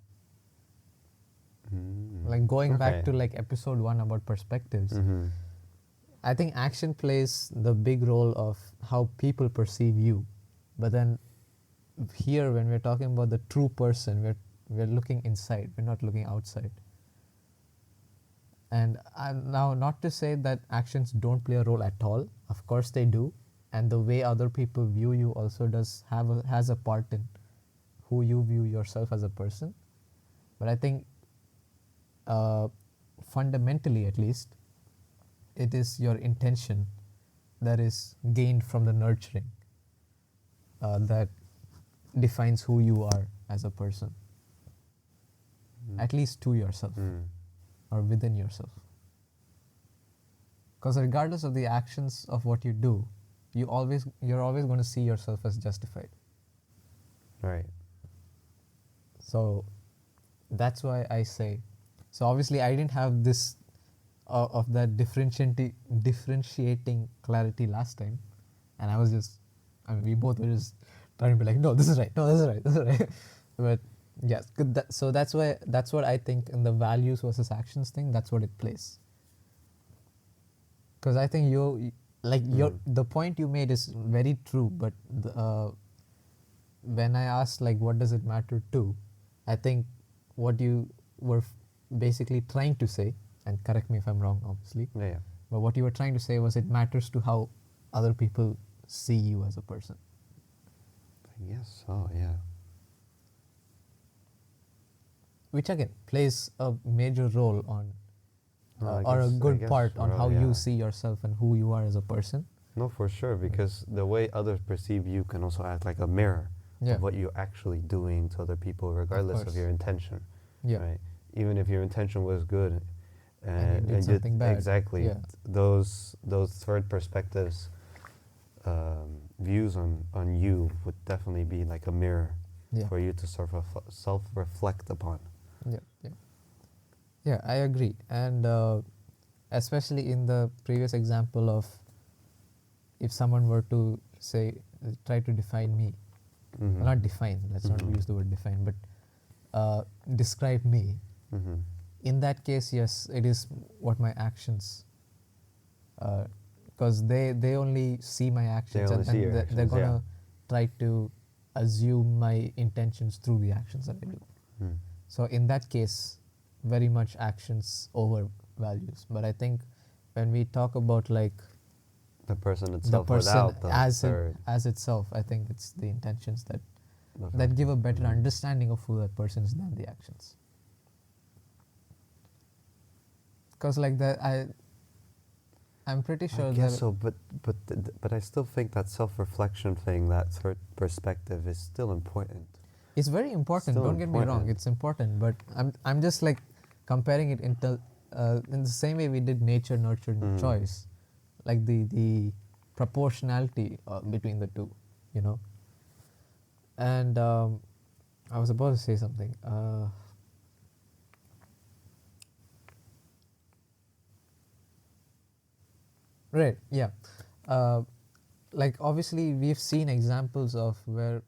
Like going back to like episode 1 about perspectives, Mm-hmm. I think action plays the big role of how people perceive you. But then here when we're talking about the true person, we're looking inside, we're not looking outside. And now, not to say that actions don't play a role at all. Of course they do, and the way other people view you also has a part in who you view yourself as a person. But I think fundamentally, at least, it is your intention that is gained from the nurturing that defines who you are as a person, at least to yourself or within yourself. Because regardless of the actions of what you do, you're always going to see yourself as justified. Right. So that's why I say. So obviously I didn't have this of that differentiating clarity last time, and I was just, we both were just trying to be like, no, this is right, no, this is right, this is right. But yes, so that's what I think in the values versus actions thing. That's what it plays. Because I think the point you made is very true, but when I asked like what does it matter to, I think what you were basically trying to say, and correct me if I'm wrong, obviously. Yeah. But what you were trying to say was it matters to how other people see you as a person. I guess so. Yeah. Which again plays a major role on, Well, or a I good guess, part on well, how yeah. you see yourself and who you are as a person. No, for sure, because the way others perceive you can also act like a mirror Yeah. of what you're actually doing to other people, regardless of course. your intention. Yeah. Right. Even if your intention was good, And you did something bad. Exactly. Yeah. Those third perspectives, views on you would definitely be like a mirror Yeah. for you to self-reflect upon. Yeah, I agree. And especially in the previous example of if someone were to say, try to define me, Mm-hmm. well, not define, let's not use the word define, but describe me. Mm-hmm. In that case, yes, it is what my actions, because they only see my actions, only see your they're actions, going to yeah. try to assume my intentions through the actions that I do. Mm. So in that case, very much actions over values. But I think when we talk about like The person the itself person without the third. as itself, I think it's the intentions that the give a better understanding of who that person is than the actions. Because like that, I'm pretty sure I that guess so, but I still think that self-reflection thing, that third perspective, is still important. it's very important. Still Don't get me wrong, important. it's important. But I'm just like comparing it in the same way we did nature, nurture, and choice, like the proportionality between the two, you know. And I was about to say something. Right. Yeah. Uh, like obviously we've seen examples of where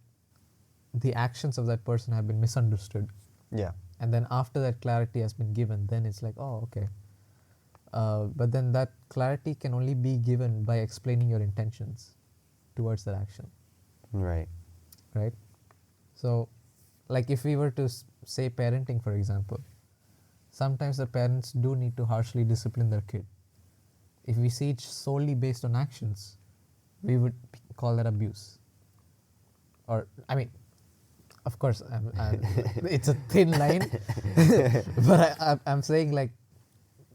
the actions of that person have been misunderstood, Yeah. and then after that clarity has been given, then it's like, oh, okay. But then that clarity can only be given by explaining your intentions towards that action, Right. right? So, like if we were to say parenting, for example, sometimes the parents do need to harshly discipline their kid. If we see it solely based on actions, we would call that abuse. Or, I mean, of course, it's a thin line, but I'm saying like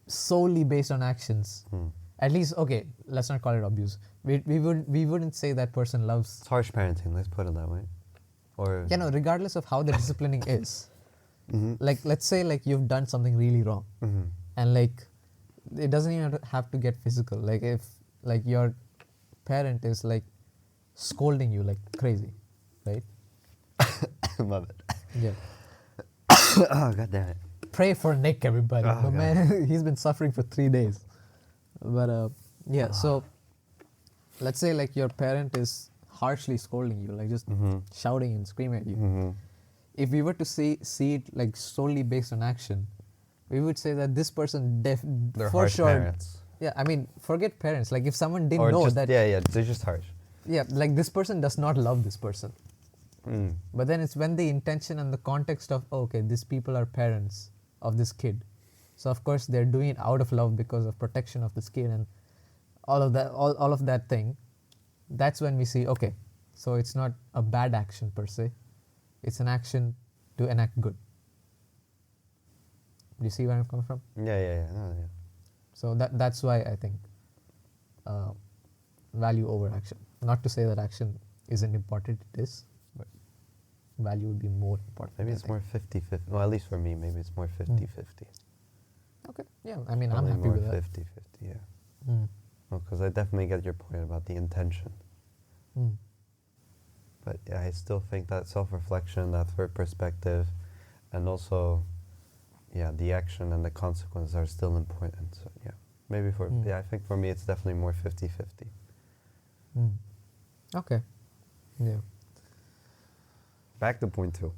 solely based on actions. At least, okay, let's not call it abuse. We wouldn't say that person loves. It's harsh parenting, let's put it that way. Or You know, regardless of how the disciplining is, like let's say like you've done something really wrong, and like it doesn't even have to get physical. Like if like your parent is like scolding you like crazy, right? love it. Yeah. Oh, god damn it. Pray for Nick, everybody. Oh, The God. man, he's been suffering for 3 days. But yeah, so let's say like your parent is harshly scolding you, like just shouting and screaming at you. If we were to see it like solely based on action, we would say that this person They're for harsh sure. parents. Yeah, I mean, forget parents. Like if someone didn't Or know just, that, yeah, they're just harsh. yeah, like this person does not love this person. But then it's when the intention and the context of, oh, okay, these people are parents of this kid, so of course they're doing it out of love because of protection of this kid and all of that, all of that thing. That's when we see, okay, so it's not a bad action per se, it's an action to enact good. Do you see where I'm coming from? Yeah. No, yeah. So that's why I think value over action. Not to say that action isn't important, it is, but value would be more important. Maybe I it's think. more 50-50. Well, at least for me, maybe it's more 50-50. Okay, yeah, I mean, Probably I'm happy more with that. 50-50, yeah. Mm. Well, because I definitely get your point about the intention. Mm. But yeah, I still think that self-reflection, that third perspective, and also, yeah, the action and the consequence are still important. So yeah, maybe I think for me it's definitely more 50-50. Mm. Okay, yeah. Back to point 2.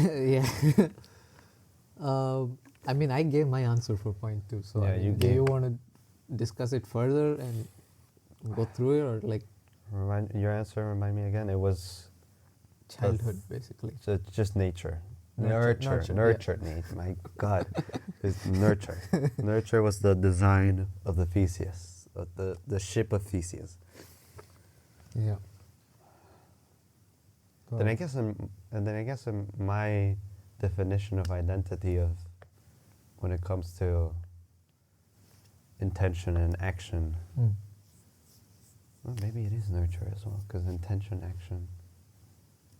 Yeah. I mean, I gave my answer for point 2. So Yeah, I mean, you do gave. you want to discuss it further and go through it, or like Your answer, remind me again. It was childhood, basically? just nature. Nurture, Nurture. My God, it's nurture. Nurture was the design of the Theseus, of the ship of Theseus. Yeah. Then I guess in my definition of identity of when it comes to intention and action, well, maybe it is nurture as well, because intention, action.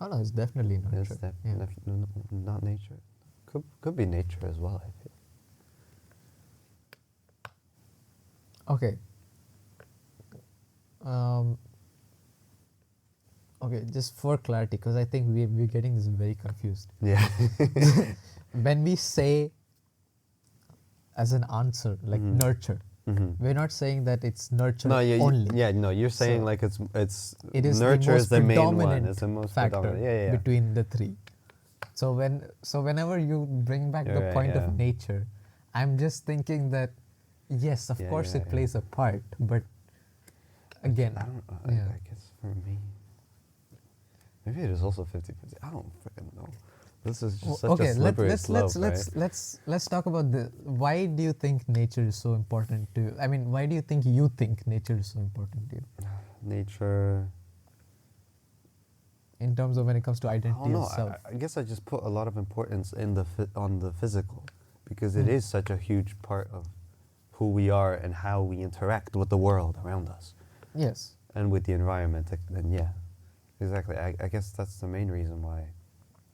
Oh no, it's definitely nurture. Is that Yeah. not nature? Could be nature as well, I feel. Okay. Okay, just for clarity, because I think we're getting this very confused. Yeah. When we say as an answer, like nurture, we're not saying that it's nurture only. You're saying So like it's It is nurture the is most the main one. predominant It's the most factor predominant. Yeah. between the three. So whenever you bring back You're the right, point yeah. of nature, I'm just thinking that yes, of Yeah, course you're it right, plays a part, but again, I don't. yeah. I guess for me, maybe it is also 50-50. I don't freaking know. This is just such a slippery slope, right? Let's talk about why do you think nature is so important to you? I mean, why do you think nature is so important to you Nature. in terms of when it comes to I identity don't know. itself? I guess I just put a lot of importance in on the physical, because it is such a huge part of who we are and how we interact with the world around us. Yes. And with the environment. And yeah, exactly. I guess that's the main reason why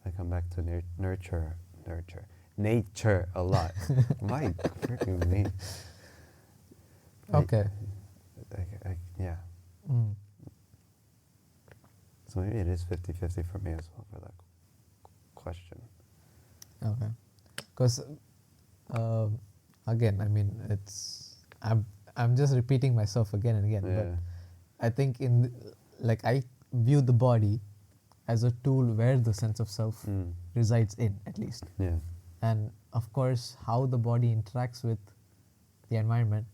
I come back to nature a lot. My freaking name. Okay. Yeah. Mm. So maybe it is 50-50 for me as well for that question. Okay. Because again, I mean, I'm just repeating myself again and again. Yeah. But I think like I view the body as a tool where the sense of self resides in, at least. Yeah. And of course, how the body interacts with the environment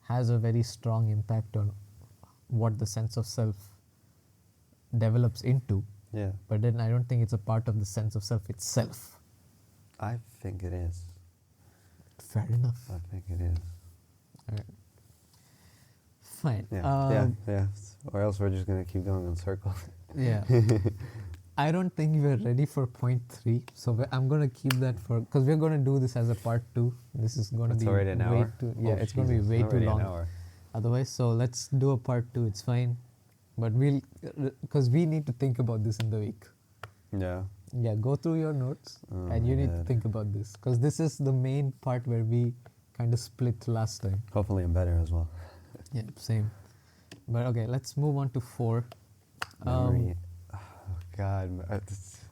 has a very strong impact on what the sense of self develops into. Yeah. But then I don't think it's a part of the sense of self itself. I think it is. Fair enough. I think it is. Alright. Fine. Yeah. Or else we're just gonna keep going in circles. Yeah. I don't think we're ready for point 3, so I'm gonna keep that for, because we're gonna do this as a part 2. This is gonna It's be already an way hour? too. Oh, Yeah, it's gonna be Jesus, way too already an long. hour. Otherwise, so let's do a part 2. It's fine, but because we need to think about this in the week. Yeah. Yeah, go through your notes Oh and you my need to God. think about this, because this is the main part where we kind of split last time. Hopefully I'm better as well. Yeah, same. But okay, let's move on to 4. Memory. Oh God.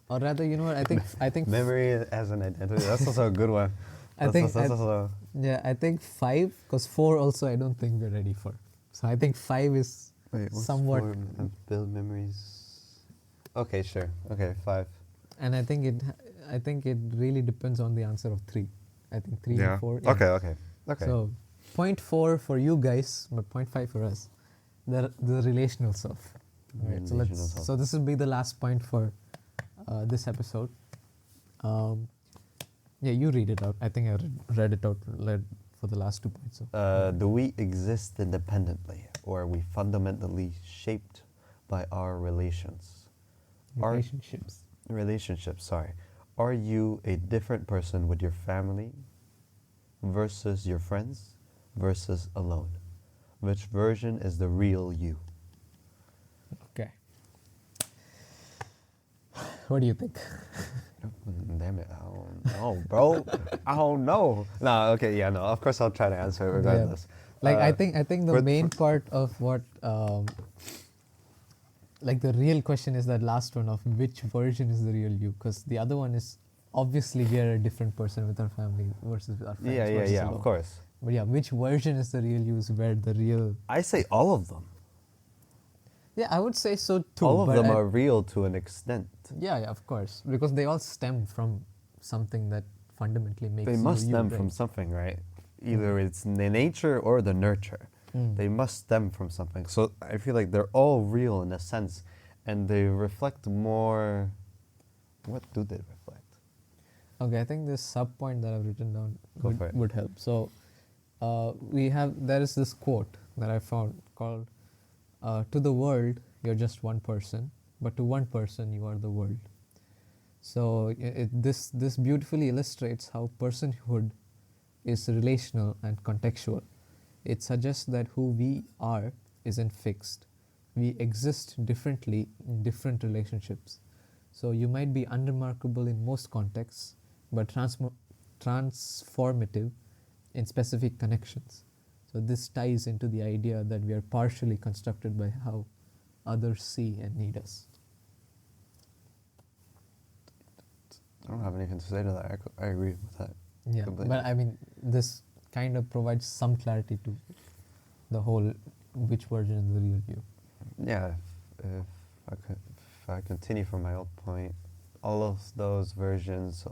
Or rather, you know what? I think Memory as an identity. That's also a good one. I That's think also, that's also, yeah, I think 5, because 4 also I don't think we're ready for. So I think 5 is wait, what's somewhat, for build memories? Okay, sure. Okay, 5. and I think it really depends on the answer of 3. I think 3 and 4. Yeah. Okay. So point 4 for you guys, but point 5 for us. The relational self. Alright, so Relational self. so this will be the last point for this episode. Yeah, you read it out. I think I read it out for the last 2 points. So. Do we exist independently, or are we fundamentally shaped by our relations? Relationships, sorry. Are you a different person with your family versus your friends versus alone? Which version is the real you? Okay. What do you think? Damn it, I don't know, bro. I don't know. No, okay, yeah, no. Of course, I'll try to answer it regardless. Like I think the main part of what like the real question is that last one of which version is the real you, because the other one is obviously we are a different person with our family versus with our friends. Yeah, alone. of course. But yeah, which version is the real you is where the real. I say all of them. Yeah, I would say so too. All of but them are real to an extent. Yeah, of course, because they all stem from something that fundamentally makes They you must you, stem right? from something, right? Either it's the nature or the nurture. They must stem from something. So I feel like they're all real in a sense, and they reflect more. What do they reflect? Okay, I think this sub point that I've written down Go for it. would help. So there is this quote that I found called to the world you're just one person, but to one person you are the world. So this beautifully illustrates how personhood is relational and contextual. It suggests that who we are isn't fixed. We exist differently in different relationships. So you might be unremarkable in most contexts, but transformative in specific connections. So this ties into the idea that we are partially constructed by how others see and need us. I don't have anything to say to that. I agree with that. Yeah, completely. but I mean, this kind of provides some clarity to the whole which version is the real you. Yeah, if I continue from my old point, all of those versions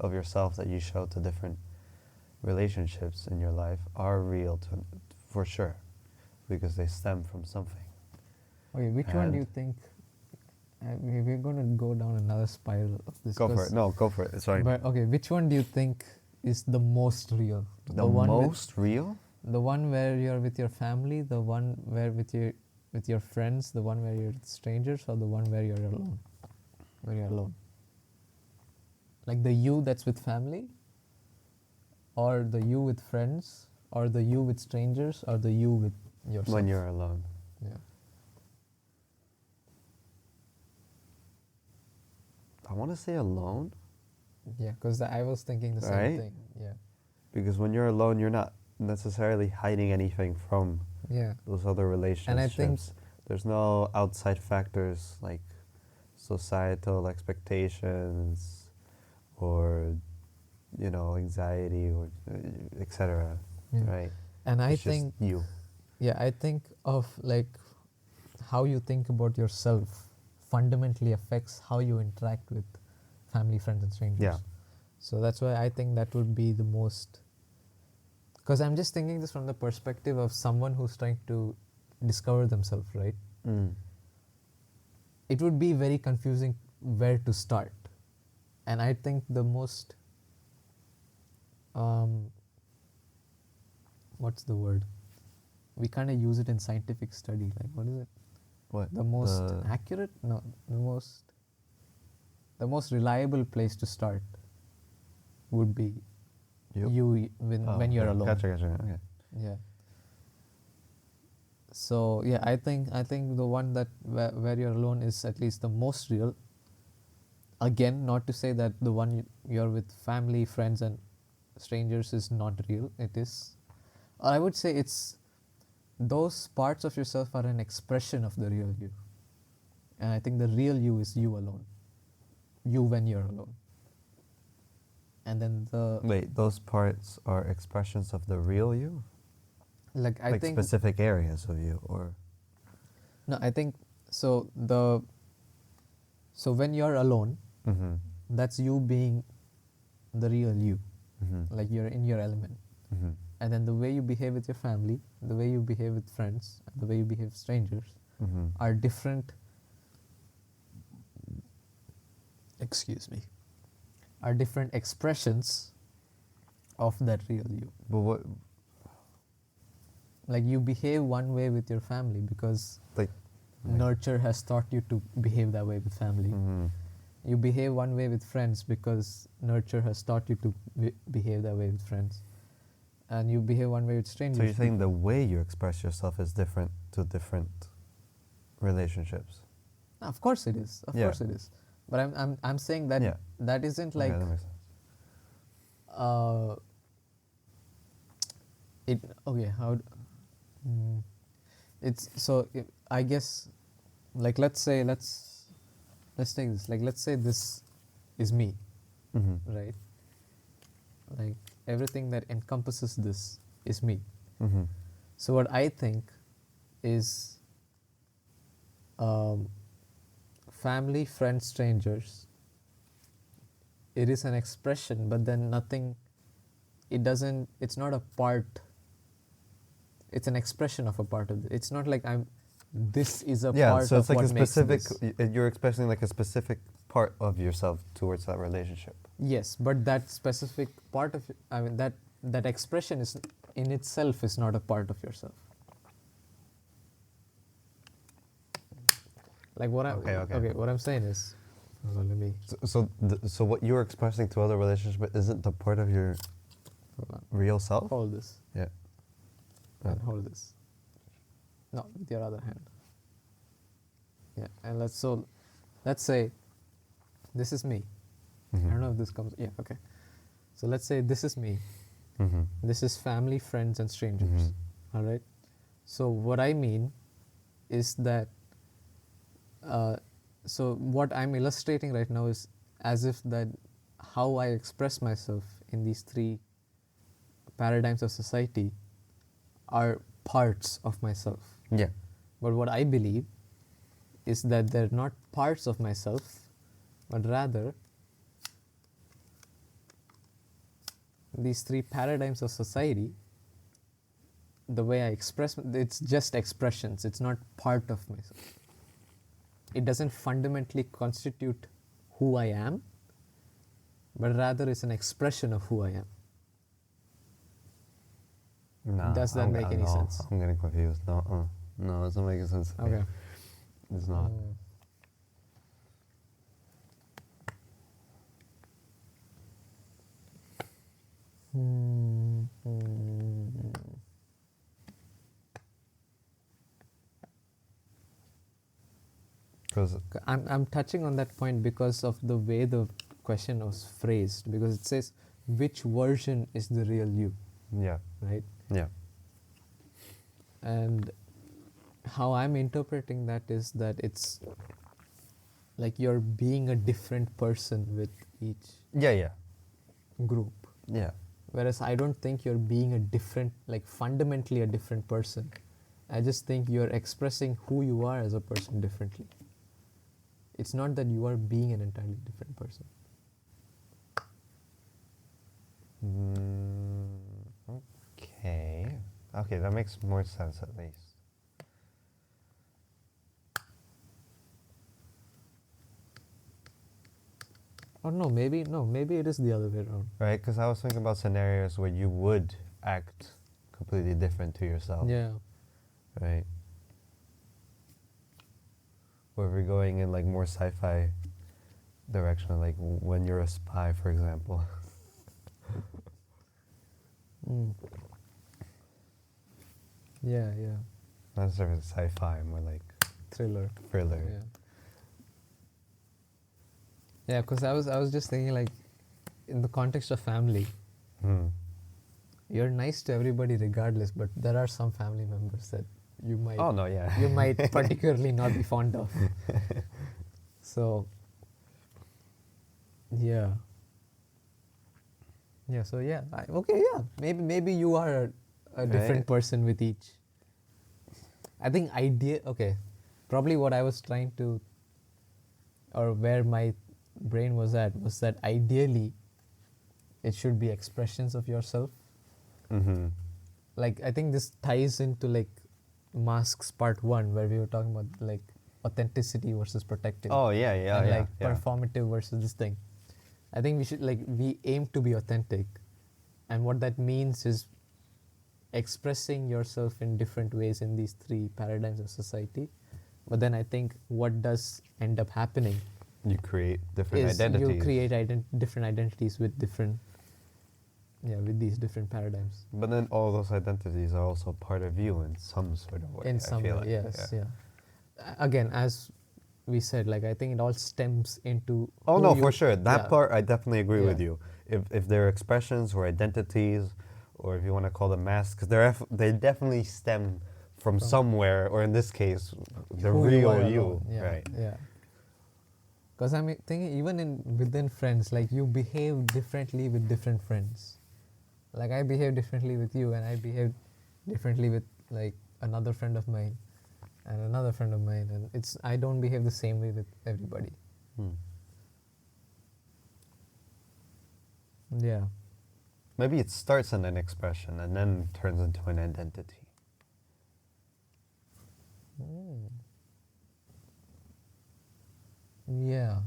of yourself that you show to different relationships in your life are real for sure, because they stem from something. Okay, which one do you And- think? We're going to go down another spiral of this. Go for it. No, go for it. It's fine. But okay, which one do you think is the most real? The one most real? the one where you're with your family, the one where with your friends, the one where you're with strangers, or the one where you're alone? Where you're alone. Like the you that's with family, or the you with friends, or the you with strangers, or the you with yourself. When you're alone. Yeah. I want to say alone, Yeah, because I was thinking the same Right? thing. Yeah. because when you're alone, you're not necessarily hiding anything from Yeah. those other relationships. think- There's no outside factors like societal expectations or, anxiety or etc. Yeah. Right? And I It's just think, you. yeah, I think of like how you think about yourself fundamentally affects how you interact with family, friends, and strangers. Yeah. So that's why I think that would be the most. Because I'm just thinking this from the perspective of someone who's trying to discover themselves, right? It would be very confusing where to start. And I think the most, what's the word? We kind of use it in scientific study. Like, what is it? What? The most accurate? No, the most reliable place to start would be you when you're alone. Gotcha. Okay. Yeah. So yeah, I think the one that where you're alone is at least the most real. Again, not to say that the one you're with family, friends, and strangers is not real. It is. Or I would say it's those parts of yourself are an expression of the real you. And I think the real you is you alone. You when you're alone. And then Wait, those parts are expressions of the real you? like I think specific areas of you, or no, I think so when you're alone, that's you being the real you. Like you're in your element. And then the way you behave with your family, the way you behave with friends, and the way you behave with strangers are different. Excuse me. Are different expressions of that real you. But what? Like you behave one way with your family because nurture has taught you to behave that way with family. You behave one way with friends because nurture has taught you to behave that way with friends. And you behave one way with strangers. So you're saying the way you express yourself is different to different relationships? Of course it is. Of course it is. But I'm saying that that isn't like that makes sense. It's so I guess like let's take this, like let's say this is me, right? Like everything that encompasses this is me. So what I think is family, friends, strangers, it is an expression, but then it's not a part, it's an expression of a part of it. It's not like this is a part so it's of like what a makes specific, this. you're expressing like a specific part of yourself towards that relationship. Yes, but that specific part of, that expression is in itself is not a part of yourself. Like what what I'm saying is, hold on, let me. So what you're expressing to other relationships isn't the part of your real self? Hold this. Yeah. And hold this. No, with your other hand. Yeah, and let's say this is me. I don't know if this comes. Yeah, okay. So let's say this is me. This is family, friends, and strangers. All right. So what I mean is that. So what I'm illustrating right now is as if that how I express myself in these three paradigms of society are parts of myself. Yeah. But what I believe is that they're not parts of myself, but rather these three paradigms of society, the way I express, it's just expressions. It's not part of myself. It doesn't fundamentally constitute who I am, but rather it's an expression of who I am. No, Does that make any sense? I'm getting confused. No, it's not making sense. Okay. It's not. I'm touching on that point because of the way the question was phrased, because it says which version is the real you. Yeah. Right? Yeah. And how I'm interpreting that is that it's like you're being a different person with each Yeah. group. Yeah. Whereas I don't think you're being a different, like fundamentally a different person. I just think you're expressing who you are as a person differently. It's not that you are being an entirely different person. Okay. Okay, that makes more sense at least. Or maybe it is the other way around. Right, because I was thinking about scenarios where you would act completely different to yourself. Yeah. Right. Where we're going in like more sci-fi direction, like when you're a spy, for example. Yeah. Not necessarily sci-fi, more like Thriller. thriller. Yeah. Yeah, because I was just thinking, like, in the context of family, you're nice to everybody regardless, but there are some family members that you might you might particularly not be fond of. So yeah. So maybe you are a different Right. person with each. I think probably what I was trying to, or where my brain was at, was that ideally it should be expressions of yourself. Like, I think this ties into like masks part 1, where we were talking about like authenticity versus protective. Oh yeah, and like yeah. performative versus this thing. I think we aim to be authentic, and what that means is expressing yourself in different ways in these 3 paradigms of society. But then I think what does end up happening, You create different is identities. you create different identities with with these different paradigms. But then all those identities are also part of you in some sort of way. In I some feel way, like. yes, yeah. Again, as we said, like, I think it all stems into. Oh who no, you- for sure. That yeah. part I definitely agree with Yeah. you. If they're expressions or identities, or if you want to call them masks, because they definitely stem from somewhere, or in this case, the Who real are you, alone. Yeah, right? Yeah. Because I'm thinking, even within friends, like, you behave differently with different friends. Like, I behave differently with you, and I behave differently with like another friend of mine, and another friend of mine, and I don't behave the same way with everybody. Yeah. Maybe it starts in an expression and then turns into an identity. Yeah.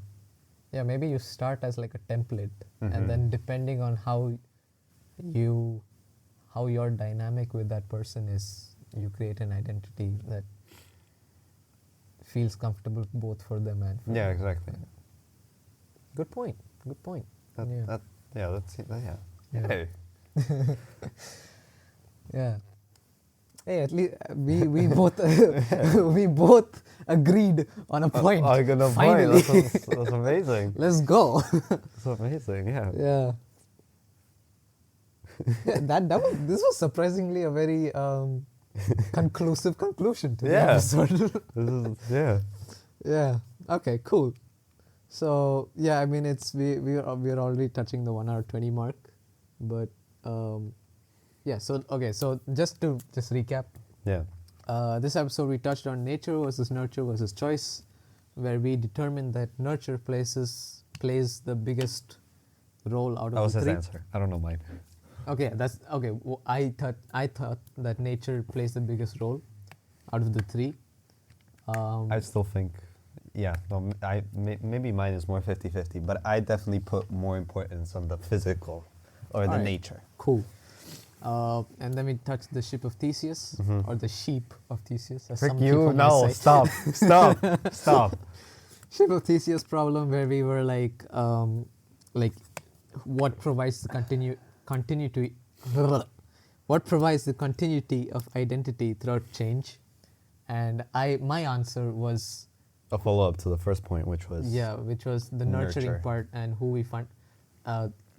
Yeah, maybe you start as like a template, and then depending on how your dynamic with that person is, you create an identity that feels comfortable both for them and for Yeah, you. exactly. Good point. Yeah. Yeah. Yeah. Hey. Yeah. Hey, at least we both we both agreed on a point. I got a Finally. point. That's amazing. Let's go. That's amazing. Yeah. Yeah. This was surprisingly a very conclusive conclusion to the Yeah. episode. Yeah. Yeah. Okay. Cool. So yeah, I mean, we're already touching the 1 hour 20 mark, but yeah. So okay. So just to recap, Yeah. this episode we touched on nature versus nurture versus choice, where we determined that nurture plays the biggest role out of That was the his 3. answer. I don't know mine. Okay, that's okay. I thought that nature plays the biggest role out of the 3. I still think, maybe mine is more 50-50, but I definitely put more importance on the physical or the Alright. nature. Cool. And then we touched the ship of Theseus, or the sheep of Theseus. As Frick some you, people may no, say. stop. Ship of Theseus problem, where we were like what provides the continuity what provides the continuity of identity throughout change, and my answer was A follow-up to the first point, which was... which was the nurturing Nurture. part, and who we find.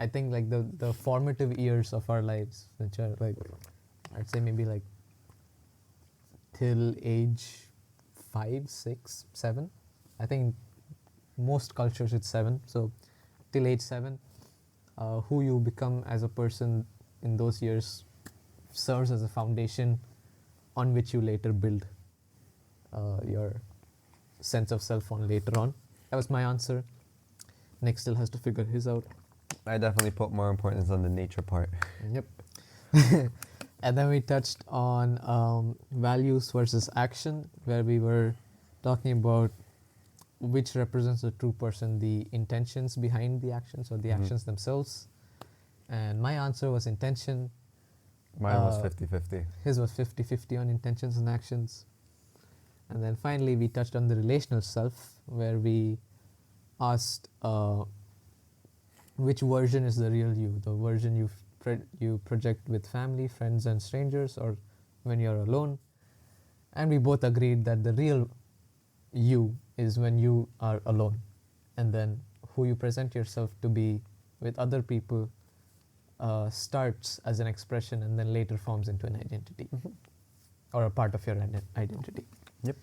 I think like the formative years of our lives, which are like, I'd say maybe like till age 5, 6, 7. I think most cultures it's 7. So till age 7, who you become as a person in those years serves as a foundation on which you later build your sense of self on later on. That was my answer. Nick still has to figure his out. I definitely put more importance on the nature part. Yep. And then we touched on values versus action, where we were talking about which represents a true person, the intentions behind the actions or the actions themselves. And my answer was intention. Mine was 50-50. His was 50-50 on intentions and actions. And then finally we touched on the relational self, where we asked which version is the real you, the version you project with family, friends and strangers, or when you're alone. And we both agreed that the real you is when you are alone, and then who you present yourself to be with other people starts as an expression and then later forms into an identity or a part of your identity. Yep.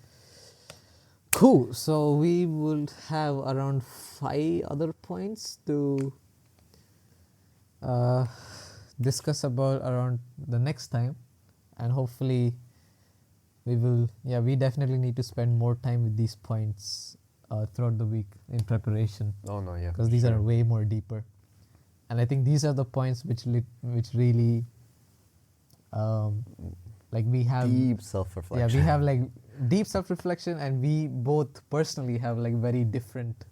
Cool. So we will have around 5 other points to discuss about around the next time, and hopefully we definitely need to spend more time with these points throughout the week in preparation. Oh no, yeah. Because these are way more deeper, and I think these are the points which really like we have deep self-reflection. Yeah, we have like deep self-reflection, and we both personally have like very different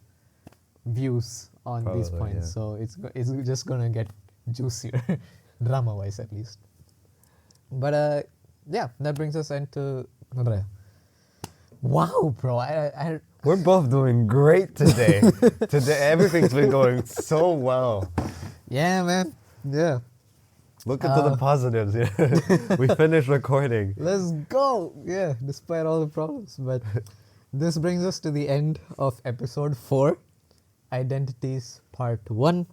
views on these points. Yeah. So it's just gonna get juicier, drama-wise at least. But yeah, that brings us into. Wow, bro! We're both doing great today. Today, everything's been going so well. Yeah, man. Yeah. Look into the positives. Yeah, we finished recording. Let's go. Yeah, despite all the problems. But this brings us to the end of episode 4, Identities Part 1.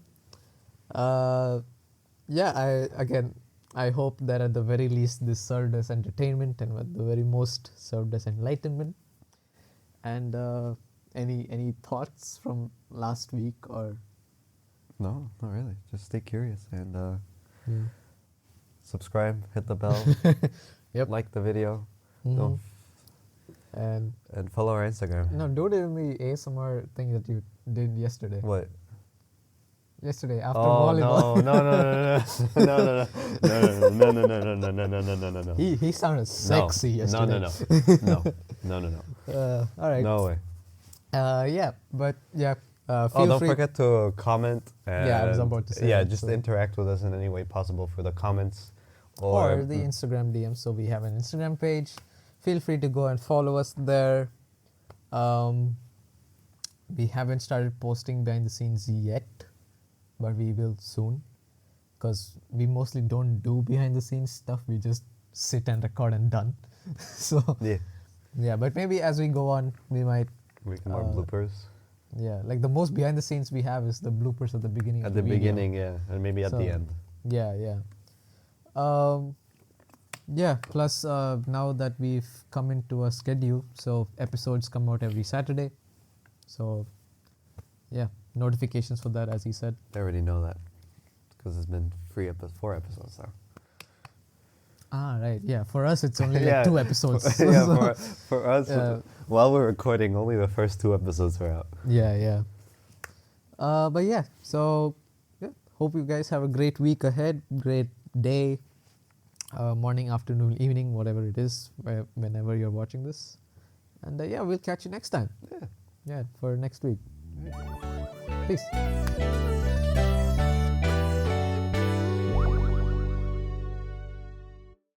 I hope that at the very least this served as entertainment, and at the very most served as enlightenment. And any thoughts from last week or? No, not really. Just stay curious and subscribe, hit the bell, Yep. like the video, Mhm. and follow our Instagram. No, do the ASMR thing that you did yesterday. What? Yesterday after Oh volleyball. No. He sounded sexy yesterday. No. All right. No way. Yeah, but yeah. Don't forget to comment. And Yeah, I was about to say Yeah, that, just so. interact with us in any way possible for the comments Or the Instagram DM. So we have an Instagram page. Feel free to go and follow us there. We haven't started posting behind the scenes yet, but we will soon, because we mostly don't do behind the scenes stuff. We just sit and record and done. So yeah, but maybe as we go on, we might make more bloopers. Yeah, like the most behind the scenes we have is the bloopers at the beginning. At the beginning, yeah, and maybe at the end. Yeah. Yeah. Plus, now that we've come into a schedule, so episodes come out every Saturday. So, yeah, notifications for that, as he said. I already know that because it's been 4 episodes now. Ah, right. Yeah, for us it's only like 2 episodes. Yeah, for us, while we're recording, only the first 2 episodes are out. Yeah. But yeah, so yeah, hope you guys have a great week ahead, great day, morning, afternoon, evening, whatever it is, whenever you're watching this. And yeah, we'll catch you next time. Yeah, for next week. Peace.